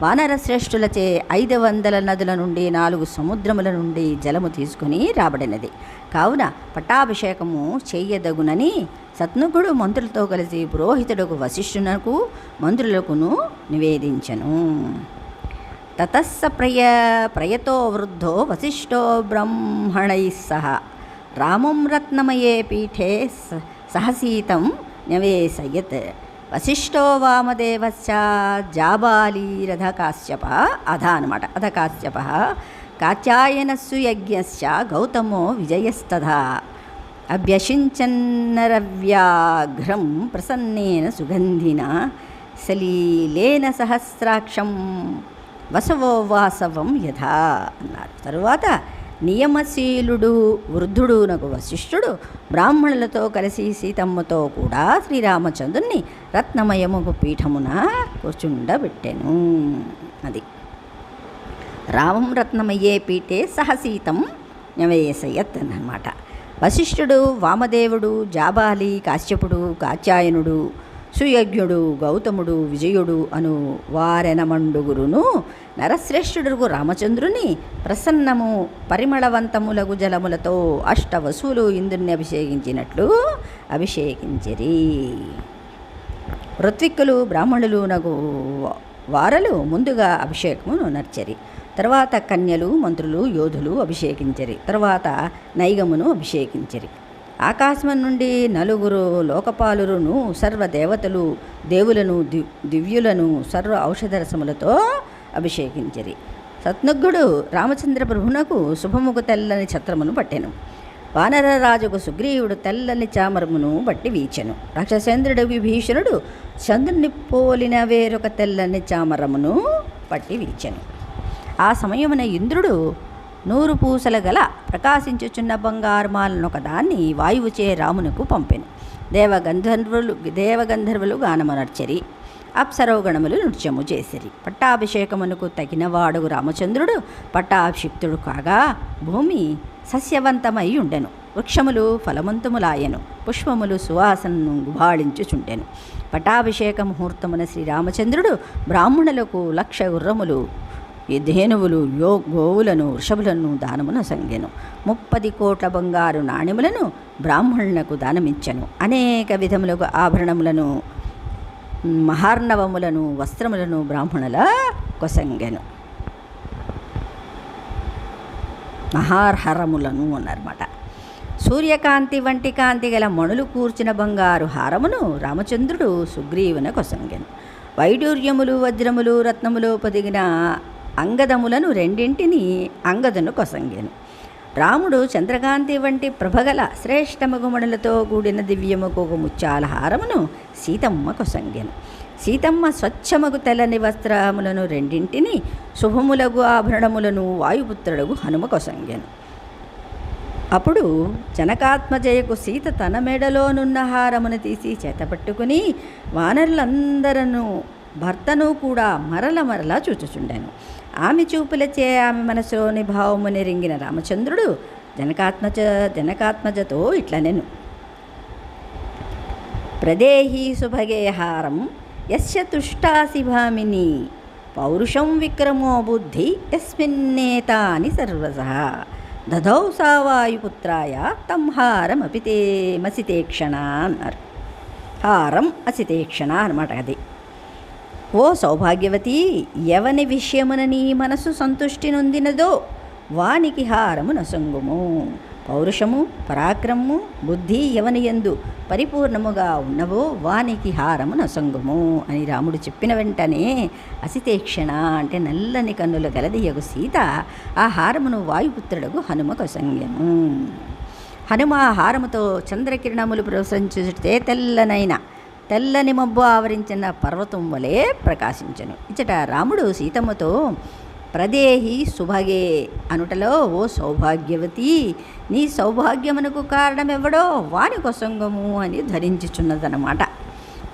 వానరశ్రేష్ఠులచే 500 నదుల నుండి 4 సముద్రముల నుండి జలము తీసుకుని రాబడినది. కావున పట్టాభిషేకము చెయ్యదగునని శత్రుఘ్నుడు మంత్రులతో కలిసి పురోహితుడుకు వశిష్ఠునకు మంత్రులకును నివేదించెను. తతస్స ప్రయతో వృద్ధో వశిష్ఠో బ్రహ్మణైః సహ రామం రత్నమయే పీఠే సహసీతం న్యవేశయత్. వశిష్ఠో వామదేవశ్చ జాబాలీరథకాశ్యప అధకాశ్యప కాత్యాయనస్సు యజ్ఞశ్చ గౌతమో విజయస్తథా అభ్యషించన్నరవ్యాఘ్రం ప్రసన్నేన సుగంధిన సలీలేన సహస్రాక్షం వసవో వాసవం యథా అన్నారు. తరువాత నియమశీలుడు వృద్ధుడునకు వశిష్ఠుడు బ్రాహ్మణులతో కలిసి సీతమ్మతో కూడా శ్రీరామచంద్రుని రత్నమయముగు పీఠమున కూర్చుండబెట్టెను. అది రామం రత్నమయ్యే పీఠే సహసీతం న్యవేశయత్ అన్నమాట. వశిష్ఠుడు, వామదేవుడు, జాబాలి, కాశ్యపుడు, కాత్యాయనుడు, సుయజ్ఞుడు, గౌతముడు, విజయుడు అను వారెనమండుగురును నరశ్రేష్ఠుడుగు రామచంద్రుని ప్రసన్నము పరిమళవంతములగు జలములతో అష్టవసువులు ఇంద్రుని అభిషేకించినట్లు అభిషేకించిరి. ఋత్విక్కులు, బ్రాహ్మణులు నగు వారలు ముందుగా అభిషేకమును నర్చరి. తర్వాత కన్యలు, మంత్రులు, యోధులు అభిషేకించరి. తర్వాత నైగమును అభిషేకించరి. ఆకాశం నుండి 4 లోకపాలురును సర్వదేవతలు, దేవులను, దివ్యులను సర్వ ఔషధరసములతో అభిషేకించరి. శత్రుఘ్నుడు రామచంద్ర ప్రభునకు శుభముకు తెల్లని ఛత్రమును పట్టెను. వానరరాజుకు సుగ్రీవుడు తెల్లని చామరమును బట్టి వీచెను. రాక్షసేంద్రుడు విభీషణుడు చంద్రుని పోలిన వేరొక తెల్లని చామరమును పట్టి వీచెను. ఆ సమయమున ఇంద్రుడు 100 పూసల గల ప్రకాశించుచున్న బంగారు మాలనొకదాన్ని వాయువుచే రామునకు పంపెను. దేవగంధర్వులు గానమునర్చరి. అప్సరోగణములు నృత్యము చేసిరి. పట్టాభిషేకమునకు తగినవాడుగు రామచంద్రుడు పట్టాభిషిక్తుడు కాగా భూమి సస్యవంతమై ఉండెను. వృక్షములు ఫలవంతములాయెను. పుష్పములు సువాసనను గుబాళించుచుండెను. పట్టాభిషేక ముహూర్తమున శ్రీరామచంద్రుడు బ్రాహ్మణులకు 1,00,000 గుర్రములు, ధేనువులు, గోవులను, వృషభులను దానమున సంగెను. 30 కోట్ల బంగారు నాణ్యములను బ్రాహ్మణులకు దానమిచ్చెను. అనేక విధములకు ఆభరణములను, మహార్ణవములను, వస్త్రములను బ్రాహ్మణుల కొసంగెను. మహార్హరములను అన్నమాట. సూర్యకాంతి వంటి కాంతి గల మణులు కూర్చిన బంగారు హారమును రామచంద్రుడు సుగ్రీవున కొసంగెను. వైడూర్యములు, వజ్రములు, రత్నములు పొదిగిన అంగదములను 2 అంగదును కొసంగెను. రాముడు చంద్రకాంతి వంటి ప్రభగల శ్రేష్టమగు మణులతో కూడిన దివ్యముకు ఒక ముత్యాల హారమును సీతమ్మ కొసంగెను. సీతమ్మ స్వచ్ఛమగు తెల్లని వస్త్రములను రెండింటిని శుభములగు ఆభరణములను వాయుపుత్రుడగు హనుమ కొసంగెను. అప్పుడు జనకాత్మజయకు సీత తన మెడలోనున్న హారమును తీసి చేతపట్టుకుని వానరులందరూ భర్తను కూడా మరల చూచుచుండెను. ఆమె చూపులచే ఆమె మనసులోని భావముని రింగిన రామచంద్రుడు జనకాత్మజతో ఇట్లనెను. ప్రదేహి సుభగే హారం యస్య తుష్టాసి భామిని పౌరుషం విక్రమో బుద్ధి యస్మిన్నేతాని సర్వసః దదౌ సా వాయుపుత్రాయ తం హారం అపితే మసితేక్షణ అన్నారు. హారం అసితేక్షణ అనమాట అది. ఓ సౌభాగ్యవతి, ఎవని విషయమున నీ మనసు సంతుష్టి నొందినదో వానికి హారము నొసంగుము. పౌరుషము పరాక్రమము బుద్ధి ఎవని యందు పరిపూర్ణముగా ఉన్నవో వానికి హారము నొసంగుము అని రాముడు చెప్పిన వెంటనే అసితేక్షణ అంటే నల్లని కన్నుల గలదియగు సీత ఆ హారమును వాయుపుత్రుడగు హనుమ కొసంగెను. హనుమ హారముతో చంద్రకిరణములు ప్రసరించుటే తెల్లని మబ్బు ఆవరించిన పర్వతం వలె ప్రకాశించెను. ఇచ్చట రాముడు సీతమ్మతో ప్రదేహి సుభగే అనుటలో ఓ సౌభాగ్యవతి, నీ సౌభాగ్యమునకు కారణమెవడో వాని కొసంగము అని ధరించుచున్నదన్నమాట.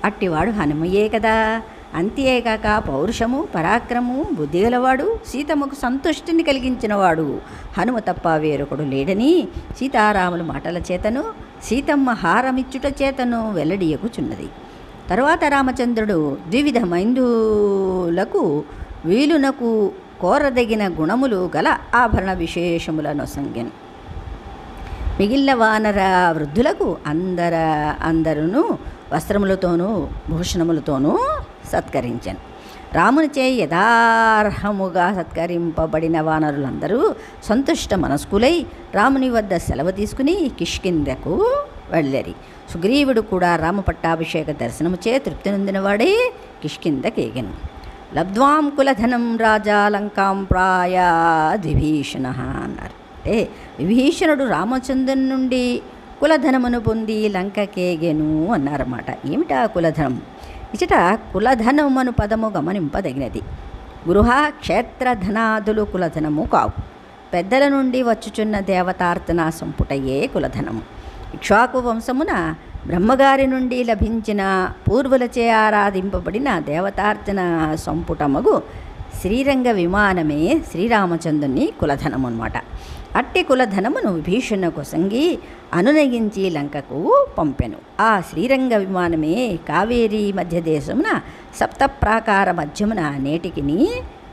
అట్టివాడు హనుమయే కదా. అంతేకాక పౌరుషము పరాక్రమము బుద్ధిగలవాడు, సీతమ్మకు సంతుష్టిని కలిగించినవాడు హనుమ తప్ప వేరొకడు లేడని సీతారాముల మాటల చేతను సీతమ్మ హారమిచ్చుట చేతను వెల్లడియకుచున్నది. తరువాత రామచంద్రుడు ద్వివిధ మైందులకు వీలునకు కోరదగిన గుణములు గల ఆభరణ విశేషములను సంగెను. మిగిలిన వానర వృద్ధులకు అందరూ వస్త్రములతోనూ భూషణములతోనూ సత్కరించాను. రామునిచే యథార్హముగా సత్కరింపబడిన వానరులందరూ సంతుష్ట మనస్కులై రాముని వద్ద సెలవు తీసుకుని కిష్కిందకు వెళ్ళరి. సుగ్రీవుడు కూడా రామ పట్టాభిషేక దర్శనముచే తృప్తి నొందినవాడే కిష్కిందకేగెను. లబ్ధ్వాం కులధనం రాజా లంకాం ప్రాయ విభీషణ అన్నారు. అంటే విభీషణుడు రామచంద్రుని నుండి కులధనమును పొంది లంకకేగెను అన్నారన్నమాట. ఏమిటా కులధనం? ఇచట కులధనమను పదము గమనింపదగినది. గృహ క్షేత్రధనాదులు కులధనము కావు. పెద్దల నుండి వచ్చుచున్న దేవతార్చన సంపుటయే కులధనము. ఇక్ష్వాకు వంశమున బ్రహ్మగారి నుండి లభించిన పూర్వులచే ఆరాధింపబడిన దేవతార్చన సంపుటమగు శ్రీరంగ విమానమే శ్రీరామచంద్రుని కులధనము అన్నమాట. అట్టి కులధనమును విభీషణ కొసంగి అనునయించి లంకకు పంపెను. ఆ శ్రీరంగ విమానమే కావేరీ మధ్యదేశమున సప్తప్రాకార మధ్యమున నేటికిని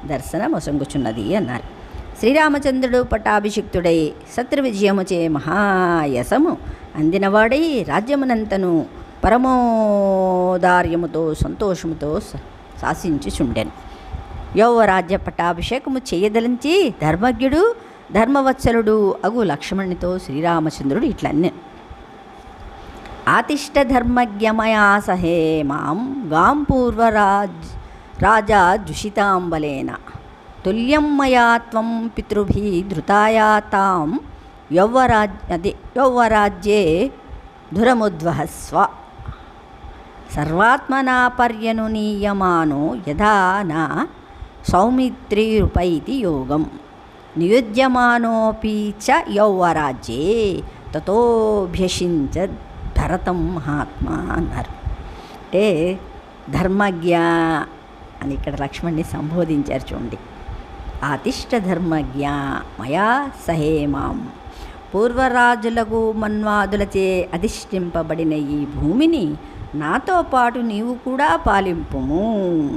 దర్శనమొసంగుచున్నది అన్నారు. శ్రీరామచంద్రుడు పట్టాభిషిక్తుడై శత్రువిజయముచే మహాయసము అందినవాడై రాజ్యమునంతను పరమోదార్యముతో సంతోషముతో శాసించుచుండెను. యౌవరాజ్య పట్టాభిషేకము చేయదలించి ధర్మజ్ఞుడు ధర్మవత్సలుడు అగు లక్ష్మణునితో శ్రీరామచంద్రుడు ఇట్లన్నే. ఆతిష్ట ధర్మజ్ఞమయా సహే మాం గాం రాజా జుషితాంబలేన తుల్యం మయా త్వం పితృభి ధృతాయా తాం యౌవరాజ్యే ధురముద్వహస్వ సర్వాత్మనా పర్యనునీయమానో యథా నా సౌమిత్రీరుపైతి యోగం నియుజ్యమానోపి చ యౌవరాజ్యే తతోభ్యషించ భరతం మహాత్మా అన్నారు. అంటే ధర్మజ్ఞ అని ఇక్కడ లక్ష్మణ్ణి సంబోధించారు చూడండి. ఆతిష్ట ధర్మజ్ఞ మయా సహేమాం పూర్వరాజులకు మన్వాదులచే అధిష్ఠింపబడిన ఈ భూమిని నాతో పాటు నీవు కూడా పాలింపుము.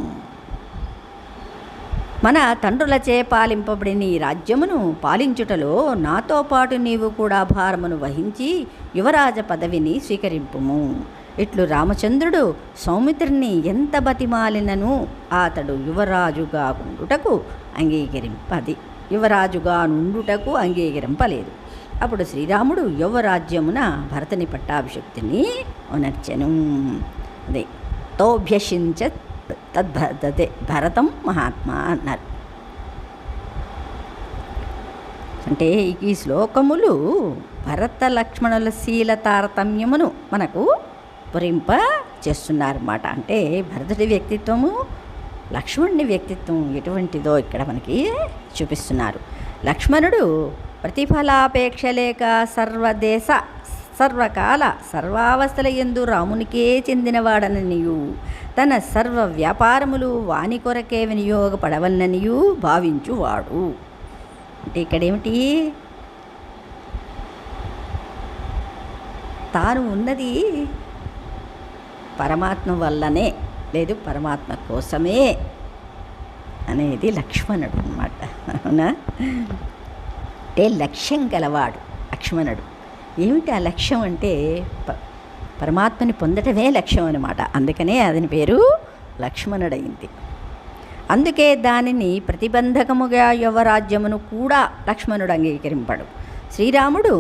మన తండ్రులచే పాలింపబడిన ఈ రాజ్యమును పాలించుటలో నాతో పాటు నీవు కూడా భారమును వహించి యువరాజ పదవిని స్వీకరింపుము. ఇట్లు రామచంద్రుడు సౌమిత్రుని ఎంత బతిమాలినను అతడు యువరాజుగా నుండుటకు అంగీకరింపలేదు. అప్పుడు శ్రీరాముడు యువరాజ్యమున భరతుని పట్టాభిషక్తిని ఉనర్చెను. అదే తోభ్యషించ తద్భరతే భరతం మహాత్మా అన్నారు. అంటే ఈ శ్లోకములు భరత లక్ష్మణుల శీల తారతమ్యమును మనకు పురింప చేస్తున్నారన్నమాట. అంటే భరతుడి వ్యక్తిత్వము, లక్ష్మణుని వ్యక్తిత్వం ఎటువంటిదో ఇక్కడ మనకి చూపిస్తున్నారు. లక్ష్మణుడు ప్రతిఫలాపేక్ష లేక సర్వదేశ సర్వకాల సర్వావస్థల యందు రామునికే చెందినవాడననియు, తన సర్వ వ్యాపారములు వాని కొరకే వినియోగపడవలననియు భావించువాడు. అంటే ఇక్కడేమిటి, తాను ఉన్నది పరమాత్మ వల్లనే, లేదు పరమాత్మ కోసమే అనేది లక్ష్మణుడు అన్నమాట. అవునా? అంటే లక్ష్యం గలవాడు లక్ష్మణుడు. ఏమిటి ఆ లక్ష్యం అంటే పరమాత్మని పొందటమే లక్ష్యం అన్నమాట. అందుకనే అతని పేరు లక్ష్మణుడైంది. అందుకే దానిని ప్రతిబంధకముగా యువరాజ్యమును కూడా లక్ష్మణుడు అంగీకరింపడు. శ్రీరాముడు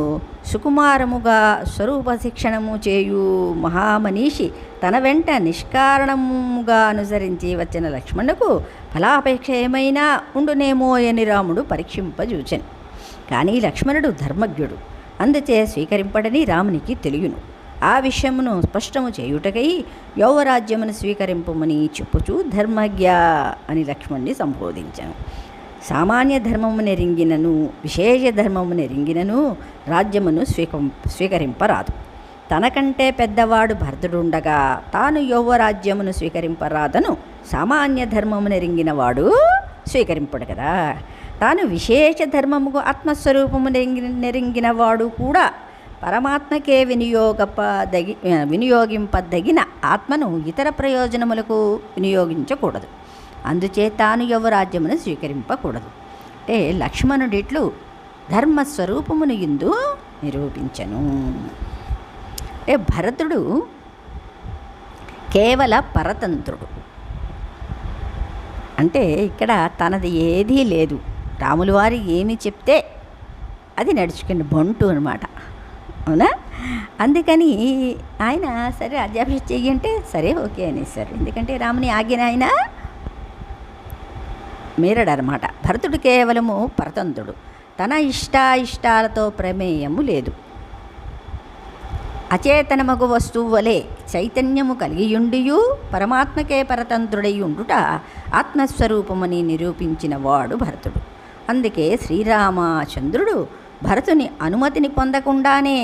సుకుమారముగా స్వరూప శిక్షణము చేయు మహామనీషి తన వెంట నిష్కారణముగా అనుసరించి వచ్చిన లక్ష్మణుకు ఫలాపేక్ష ఏమైనా ఉండునేమో అని రాముడు పరీక్షింపజూచెను. కానీ లక్ష్మణుడు ధర్మజ్ఞుడు, అందుచే స్వీకరింపడని రామునికి తెలియను. ఆ విషయమును స్పష్టము చేయుటకై యౌవరాజ్యమును స్వీకరింపమని చెప్పుచూ ధర్మజ్ఞ అని లక్ష్మణుని సంబోధించాను. సామాన్య ధర్మము నెరింగినను విశేష ధర్మము నెరింగినను రాజ్యమును స్వీకరింపరాదు. తనకంటే పెద్దవాడు భరతుడుండగా తాను యౌవరాజ్యమును స్వీకరింపరాదను సామాన్య ధర్మము నెరింగినవాడు స్వీకరింపడు కదా. తాను విశేష ధర్మముకు ఆత్మస్వరూపము నెరింగినవాడు కూడా పరమాత్మకే వినియోగింపదగిన ఆత్మను ఇతర ప్రయోజనములకు వినియోగించకూడదు. అందుచే తాను యువరాజ్యమును స్వీకరింపకూడదు. అంటే లక్ష్మణుడిట్లు ధర్మస్వరూపమును ఇందు నిరూపించను. అంటే భరతుడు కేవల పరతంత్రుడు. అంటే ఇక్కడ తనది ఏదీ లేదు. రాములు వారు ఏమి చెప్తే అది నడుచుకుని బంటు అనమాట. అవునా? అందుకని ఆయన సరే అధ్యాపన చెయ్యంటే సరే ఓకే అనేసారు. ఎందుకంటే రాముని ఆజ్ఞ ఆయన మీరడనమాట. భరతుడు కేవలము పరతంత్రుడు, తన ఇష్టాలతో ప్రమేయము లేదు. అచేతనమగు వస్తువు వలె చైతన్యము కలిగియుండియు పరమాత్మకే పరతంత్రుడై ఉండుట ఆత్మస్వరూపమని నిరూపించిన వాడు భరతుడు. అందుకే శ్రీరామచంద్రుడు భరతుని అనుమతిని పొందకుండానే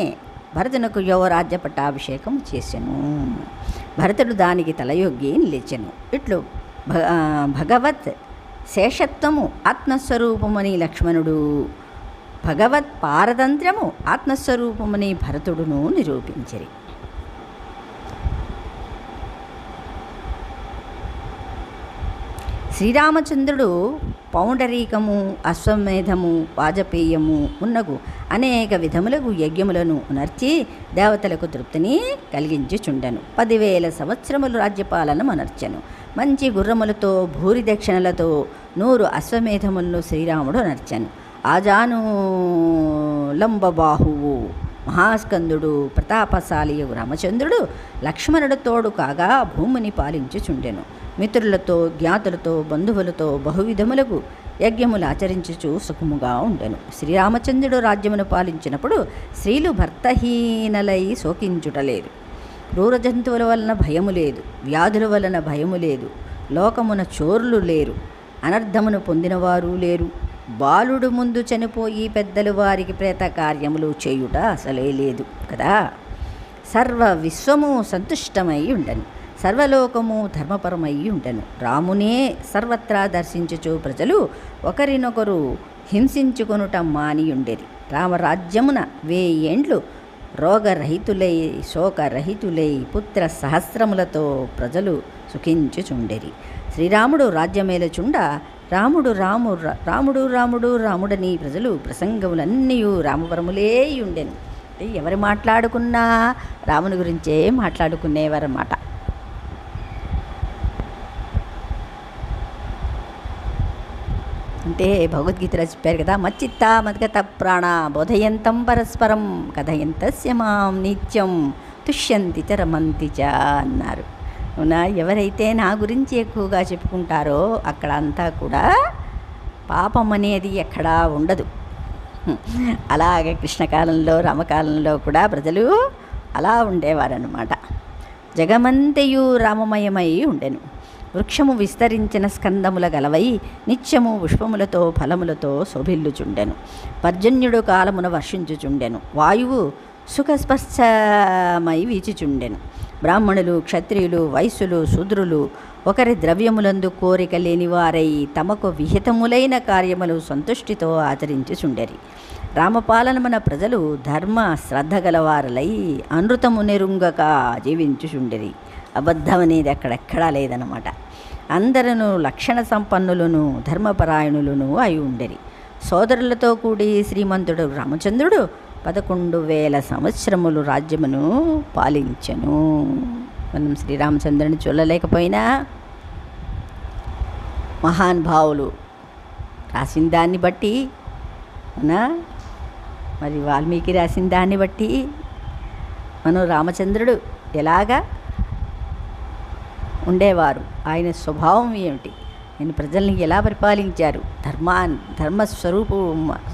భరతునకు యువరాజ్య పట్టాభిషేకం చేసెను. భరతుడు దానికి తలయొగ్గి నిలిచెను. ఇట్లు భగవత్ శేషత్వము ఆత్మస్వరూపమని లక్ష్మణుడు, భగవత్ పారతంత్ర్యము ఆత్మస్వరూపమని భరతుడును నిరూపించిరి. శ్రీరామచంద్రుడు పౌండరీకము, అశ్వమేధము, వాజపేయము మున్నగు అనేక విధములకు యజ్ఞములను ఉనర్చి దేవతలకు తృప్తిని కలిగించుచుండెను. 10,000 సంవత్సరములు రాజ్యపాలన మనర్చెను. మంచి గుర్రములతో భూరి దక్షిణలతో 100 అశ్వమేధములను శ్రీరాముడు నర్చెను. ఆజాను లంబబాహువు మహాస్కందుడు ప్రతాపశాలియు రామచంద్రుడు లక్ష్మణుడు తోడు కాగా భూమిని పాలించుచుండెను. మిత్రులతో, జ్ఞాతులతో, బంధువులతో బహువిధములకు యజ్ఞములు ఆచరించుచు సుఖముగా ఉండెను. శ్రీరామచంద్రుడు రాజ్యమును పాలించినప్పుడు స్త్రీలు భర్తహీనలై శోకించుటలేదు. క్రూర జంతువుల వలన భయము లేదు, వ్యాధుల వలన భయము లేదు, లోకమున చోరులు లేరు, అనర్థమును పొందినవారు లేరు. బాలుడు ముందు చనిపోయి పెద్దలు వారికి ప్రేత కార్యములు చేయుట అసలే లేదు కదా. సర్వ విశ్వము సంతుష్టమై ఉండను, సర్వలోకము ధర్మపరమై ఉండను. రామునే సర్వత్రా దర్శించుచు ప్రజలు ఒకరినొకరు హింసించుకొనుట మాని ఉండేది. రామరాజ్యమున 1000 ఏండ్లు రోగరహితులై శోకరహితులై పుత్ర సహస్రములతో ప్రజలు సుఖించుచుండేరి. శ్రీరాముడు రాజ్యమేలచుండ రాముడు రాముడని ప్రజలు ప్రసంగములన్నీ రామవరములే ఉండెను. ఎవరు మాట్లాడుకున్నా రాముని గురించే మాట్లాడుకునేవారన్నమాట. అంటే భగవద్గీతలో చెప్పారు కదా, మచ్చిత్త మద్గత ప్రాణ బోధయంతం పరస్పరం కథయంతస్య మాం నిత్యం తుష్యంతి చ రమంతి చ అన్నారు. అవునా? ఎవరైతే నా గురించి ఎక్కువగా చెప్పుకుంటారో అక్కడ అంతా కూడా పాపం అనేది ఎక్కడా ఉండదు. అలాగే కృష్ణకాలంలో రామకాలంలో కూడా ప్రజలు అలా ఉండేవారన్నమాట. జగమంతయు రామమయమై ఉండెను. వృక్షము విస్తరించిన స్కందముల గలవై నిత్యము పుష్పములతో ఫలములతో శోభిల్లుచుండెను. పర్జన్యుడు కాలమున వర్షించుచుండెను. వాయువు సుఖస్పర్శమై వీచుచుండెను. బ్రాహ్మణులు, క్షత్రియులు, వైశ్యులు, శూద్రులు ఒకరి ద్రవ్యములందు కోరిక లేనివారై తమకు విహితములైన కార్యములు సంతుష్టితో ఆచరించుచుండెరి. రామపాలనమున ప్రజలు ధర్మ శ్రద్ధ గలవారలై అనృతము నెరుంగక జీవించుచుండెరి. అబద్ధం అనేది అక్కడెక్కడా లేదన్నమాట. అందరూ లక్షణ సంపన్నులను ధర్మపరాయణులను అయి ఉండెరి. సోదరులతో కూడి శ్రీమంతుడు రామచంద్రుడు 11,000 సంవత్సరములు రాజ్యమును పాలించెను. మనం శ్రీరామచంద్రుని చూడలేకపోయినా మహానుభావులు రాసిన దాన్ని బట్టి, మరి వాల్మీకి రాసిన దాన్ని బట్టి మనం రామచంద్రుడు ఎలాగా ఉండేవారు, ఆయన స్వభావం ఏమిటి, ఆయన ప్రజల్ని ఎలా పరిపాలించారు,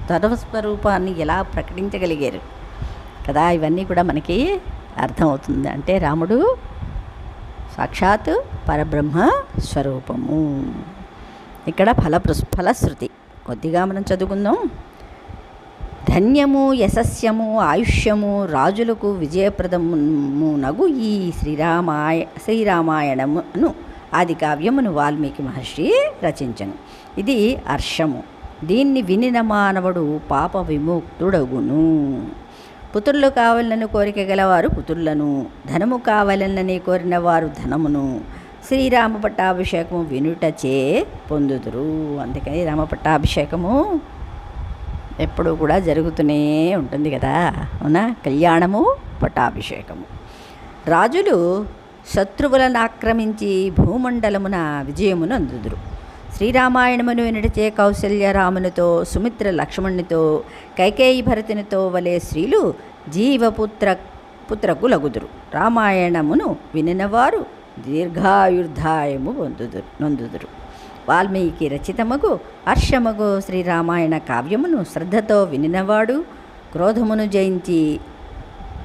ధర్మస్వరూపాన్ని ఎలా ప్రకటించగలిగారు కదా, ఇవన్నీ కూడా మనకి అర్థమవుతుంది. అంటే రాముడు సాక్షాత్ పరబ్రహ్మ స్వరూపము. ఇక్కడ ఫలశ్రుతి కొద్దిగా మనం చదువుకుందాం. ధన్యము, యశస్యము, ఆయుష్యము రాజులకు విజయప్రదమునగు ఈ శ్రీరామాయణమును ఆది కావ్యమును వాల్మీకి మహర్షి రచించను. ఇది హర్షము. దీన్ని వినిన మానవుడు పాప విముక్తుడగును. పుత్రులు కావాలని కోరిక గలవారు పుత్రులను, ధనము కావాలని కోరిన వారు ధనమును శ్రీరామ పట్టాభిషేకము వినుటచే పొందుదురు. అందుకని రామ పట్టాభిషేకము ఎప్పుడూ కూడా జరుగుతూనే ఉంటుంది కదా, అవునా? కళ్యాణము, పట్టాభిషేకము. రాజులు శత్రువులను ఆక్రమించి భూమండలమున విజయమును అందుదురు. శ్రీరామాయణమును వినటిచే కౌసల్య రామునితో, సుమిత్ర లక్ష్మణునితో, కైకేయి భరతునితో వలె స్త్రీలు పుత్రకు లగుదురు. రామాయణమును వినినవారు దీర్ఘాయుర్ధాయము నొందుదురు. వాల్మీకి రచితమగు హర్షమగు శ్రీరామాయణ కావ్యమును శ్రద్ధతో వినినవాడు క్రోధమును జయించి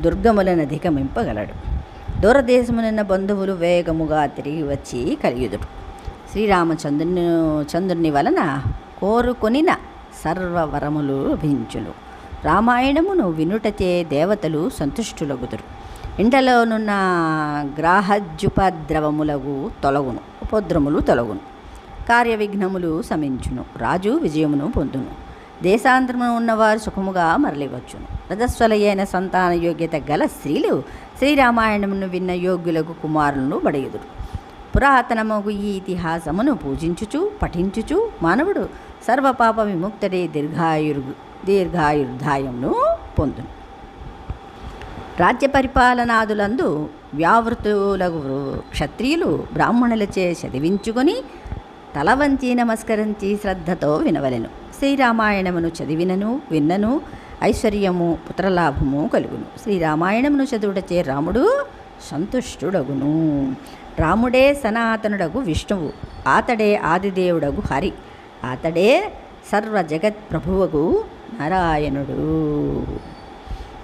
దుర్గములను అధిగమింపగలడు. దూరదేశమునున్న బంధువులు వేగముగా తిరిగి వచ్చి కలియుదురు. చంద్రుని వలన కోరుకొనిన సర్వవరములు లభించును. రామాయణమును వినుటచే దేవతలు సంతుష్టులగుదురు. ఇంటలోనున్న గ్రాహజ్యుపద్రవములకు ఉపద్రములు తొలగును. కార్యవిఘ్నములు శమించును. రాజు విజయమును పొందును. దేశాంతరమున ఉన్నవారు సుఖముగా మరలివచ్చును. రజస్వలయైన సంతాన యోగ్యత గల స్త్రీలు శ్రీరామాయణమును విన్న యోగ్యులకు కుమారులను బడయుదురు. పురాతనమగు ఈ ఇతిహాసమును పూజించుచు పఠించుచు మానవుడు సర్వపాప విముక్తుడే దీర్ఘాయుర్ధాయమును పొందును. రాజ్య పరిపాలనాదులందు వ్యావృతులకు క్షత్రియులు బ్రాహ్మణులచే చదివించుకొని తల వంచి నమస్కరించి శ్రద్ధతో వినవలెను. శ్రీరామాయణమును చదివినను విన్నను ఐశ్వర్యము పుత్రలాభము కలుగును. శ్రీరామాయణమును చదువుటచే రాముడు సంతుష్టుడగును. రాముడే సనాతనుడగు విష్ణువు, ఆతడే ఆదిదేవుడగు హరి, ఆతడే సర్వ జగత్ప్రభువగు నారాయణుడు.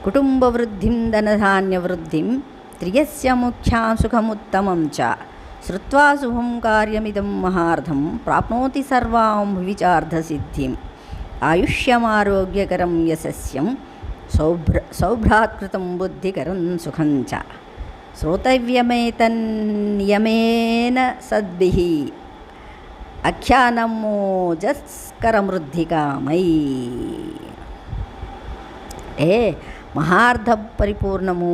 కుటుంబ వృద్ధిం ధనధాన్య వృద్ధిం త్రియస్య ముఖ్యాం సుఖముత్తమం చ శ్రుత్వా శుభం కార్యమిదం మహార్థం ప్రాప్నోతి సర్వాం విచార్థసిద్ధిం ఆయుష్యమారోగ్యకరం యశస్యం సౌభ్రాత్కృతం బుద్ధికరం సుఖం చ శ్రోతవ్యమేతన్యమేన సద్భిః అఖ్యానమోజస్కరమృద్ధికామై. మహార్థ పరిపూర్ణము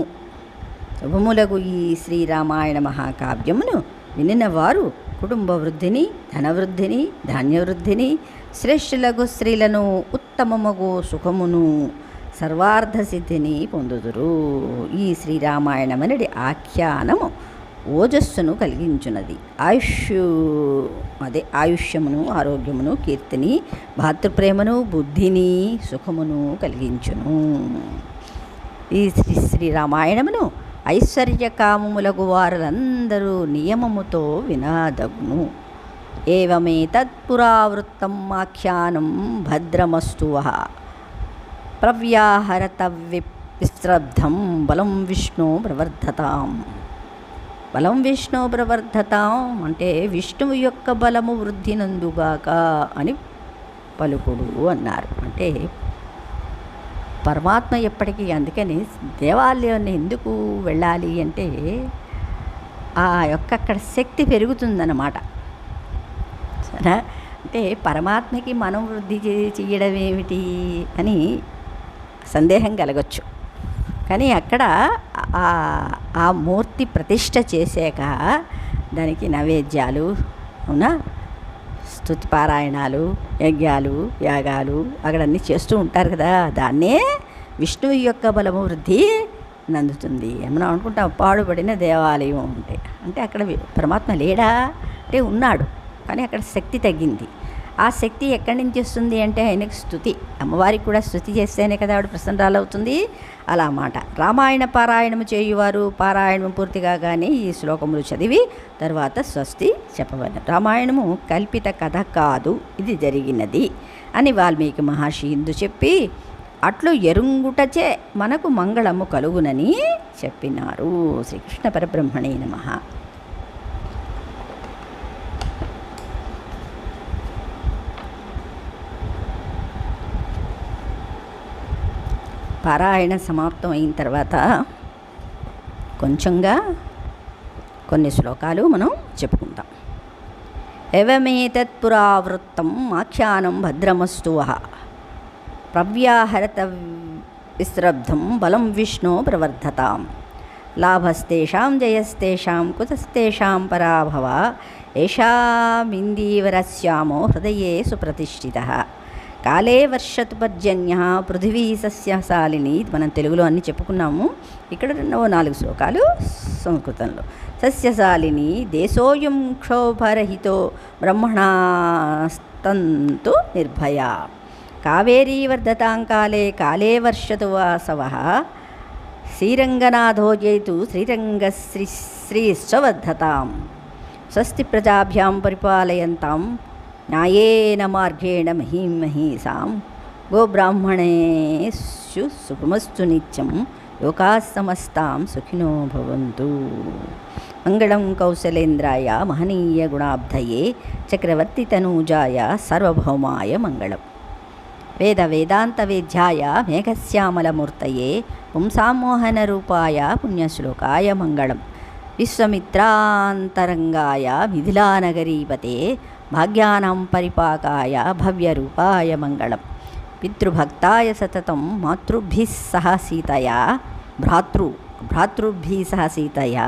శుభములగు ఈ శ్రీరామాయణ మహాకావ్యమును వినిన వారు కుటుంబ వృద్ధిని, ధనవృద్ధిని, ధాన్యవృద్ధిని, శ్రేష్ఠులకు స్త్రీలను, ఉత్తమమగు సుఖమును, సర్వార్థసిద్ధిని పొందుదురు. ఈ శ్రీరామాయణమనడి ఆఖ్యానము ఓజస్సును కలిగించున్నది. ఆయుష్యమును, ఆరోగ్యమును, కీర్తిని, భాతృప్రేమను, బుద్ధిని, సుఖమును కలిగించును. ఈ శ్రీరామాయణమును ఐశ్వర్యకామములగు వారులందరూ నియమముతో వినదగును. ఏవమే తత్పురావృత్తం ఆఖ్యానం భద్రమస్తు ప్రవ్యాహరత విశ్రబ్ధం బలం విష్ణు ప్రవర్ధతాం. బలం విష్ణు ప్రవర్ధతాం అంటే విష్ణువు యొక్క బలము వృద్ధి నందుగాక అని పలుకుడు అన్నారు. అంటే పరమాత్మ ఎప్పటికీ, అందుకని దేవాలయాన్ని ఎందుకు వెళ్ళాలి అంటే ఆ యొక్క అక్కడ శక్తి పెరుగుతుందన్నమాట. సరే, అంటే పరమాత్మకి మనం వృద్ధి చేయడం ఏమిటి అని సందేహం కలగచ్చు. కానీ అక్కడ ఆ మూర్తి ప్రతిష్ఠ చేశాక దానికి నైవేద్యాలు, అవునా, స్తుతి పారాయణాలు, యజ్ఞాలు, యాగాలు అక్కడ అన్నీ చేస్తూ ఉంటారు కదా. దాన్నే విష్ణువు యొక్క బలము వృద్ధి నందుతుంది. మనం అనుకుంటాం పాడుపడిన దేవాలయం అంటే అక్కడ పరమాత్మ లేడా అంటే ఉన్నాడు, కానీ అక్కడ శక్తి తగ్గింది. ఆ శక్తి ఎక్కడి నుంచి వస్తుంది అంటే ఆయనకి స్తుతి, అమ్మవారికి కూడా స్తుతి చేస్తేనే కదా ఆవిడ ప్రసన్నరాలవుతుంది. అలా మాట. రామాయణ పారాయణము చేయువారు పారాయణము పూర్తి కాగానే ఈ శ్లోకములు చదివి తర్వాత స్వస్తి చెప్పవలెను. రామాయణము కల్పిత కథ కాదు, ఇది జరిగినది అని వాల్మీకి మహర్షి ఇందు చెప్పి అట్లు ఎరుంగుటచే మనకు మంగళము కలుగునని చెప్పినారు. శ్రీకృష్ణ పరబ్రహ్మణే నమః. పారాయణ సమాప్తం అయిన తర్వాత కొంచెంగా కొన్ని శ్లోకాలు మనం చెప్పుకుందాం. ఎవమేతత్పురావృత్తం ఆఖ్యానం భద్రమస్తు వః ప్రవ్యాహరత విశ్రబ్ధం బలం విష్ణు ప్రవర్ధతాం లాభస్తేషాం జయస్తేషాం కుతస్తేషాం పరాభవ ఏషామిందీవరస్యామో హృదయే సుప్రతిష్ఠితః కాలే వర్షతు పర్జన్య పృథివీ సస్యశాలిని. మనం తెలుగులో అన్నీ చెప్పుకున్నాము. ఇక్కడ 4 శ్లోకాలు సంస్కృతంలో. సస్యశాలిని దేశోయం క్షోభరహితో బ్రహ్మణాస్తంతు నిర్భయ కావేరీ వర్ధతాం కాలే కాలే వర్షతు వాసవః శ్రీరంగనాథో జయతు శ్రీరంగశ్రీశ్రీశ్చవర్ధతాం స్వస్తి ప్రజాభ్యాం పరిపాలయంతాం న్యాయేన మార్గేణ మహీం మహీసాం గోబ్రాహ్మణేషు సుఖమస్తు నిత్యం లోకాః సమస్తాం సుఖినో భవంతు. మంగళం కౌసలేంద్రాయ మహనీయ గుణాబ్ధయే చక్రవర్తి తనూజాయ సార్వభౌమాయ మంగళం. వేద వేదాంత వేద్యాయ మేఘశ్యామలమూర్తయే పుంసామోహన రూపాయ పుణ్యశ్లోకాయ మంగళం. విశ్వమిత్రాంతరంగాయ మిథిలానగరీపతే భాగ్యానాం పరిపాకాయ భవ్యరూపాయ మంగళం. పితృభక్తాయ సతతం మాతృభిः సహ సీతయా భ్రాతృభిः సహ సీతయా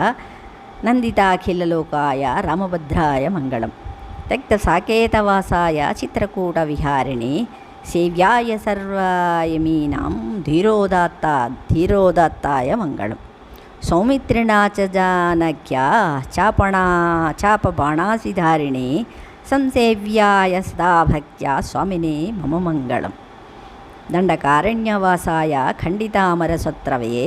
నందితాఖిలలోకాయ రామభద్రాయ మంగళం. త్యక్తసాకేతవాసాయ చిత్రకూటవిహారిణి సేవ్యాయ సర్వయమీనాం ధీరోదాత్తాయ మంగళం. సౌమిత్రిణా చ జానక్యా చాపబాణాసిధారిణి సంసేవ్యాయ సదా భక్త్యా స్వామినే మమ మంగళం. దండకారణ్యవాసాయ ఖండితామరసత్రవే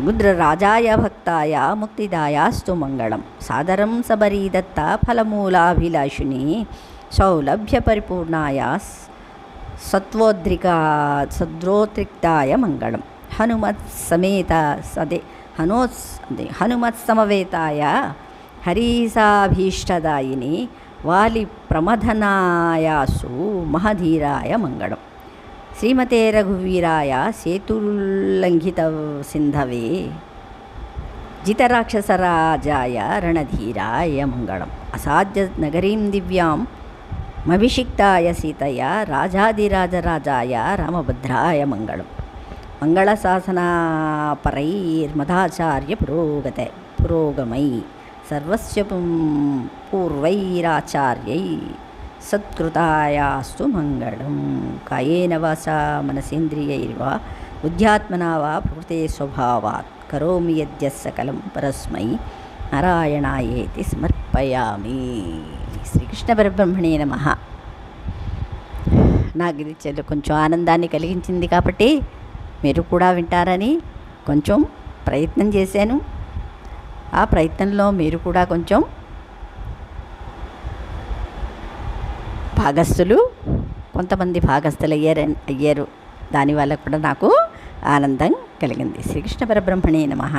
గుద్రరాజాయ భక్తాయ ముక్తిదాయాస్తు మంగళం. సాదరం సబరీదత్త ఫలమూలాభిలాషిని సౌలభ్య పరిపూర్ణాయ సద్రోత్రిక్తాయ మంగళం. హనుమత్సమవేతాయ హరీసాభీష్టదాయిని వాలి ప్రమథనాయాసు మహధీరాయ మంగళం. శ్రీమతే రఘువీరాయ సేతుల్లంఘిత సింధవే జితరాక్షసరాజాయ రణధీరాయ మంగళం. అసాధ్య నగరీం దివ్యాం మభిషిక్తాయ సీతయ రాజాదిరాజరాజాయ రామభద్రాయ మంగళం. మంగళశాసనాపరైర్మదాచార్య పురోగమై సర్వస్య పూర్వైరాచార్యై సత్కృతాయాస్తు మంగళం. కాయేన వాసా మనసేంద్రియైర్వా బుద్ధ్యాత్మనా వా ప్రకృతే స్వభావాత్ కరోమి యద్యత్ సకలం పరస్మై నారాయణాయేతి సమర్పయామి. శ్రీకృష్ణ పరబ్రహ్మణే నమః. నాకు ఇది కొంచెం ఆనందాన్ని కలిగించింది కాబట్టి మీరు కూడా వింటారని కొంచెం ప్రయత్నం చేశాను. ఆ ప్రయత్నంలో మీరు కూడా కొంచెం కొంతమంది భాగస్థులు అయ్యారు. దానివల్ల కూడా నాకు ఆనందం కలిగింది. శ్రీకృష్ణ పరబ్రహ్మణే నమః.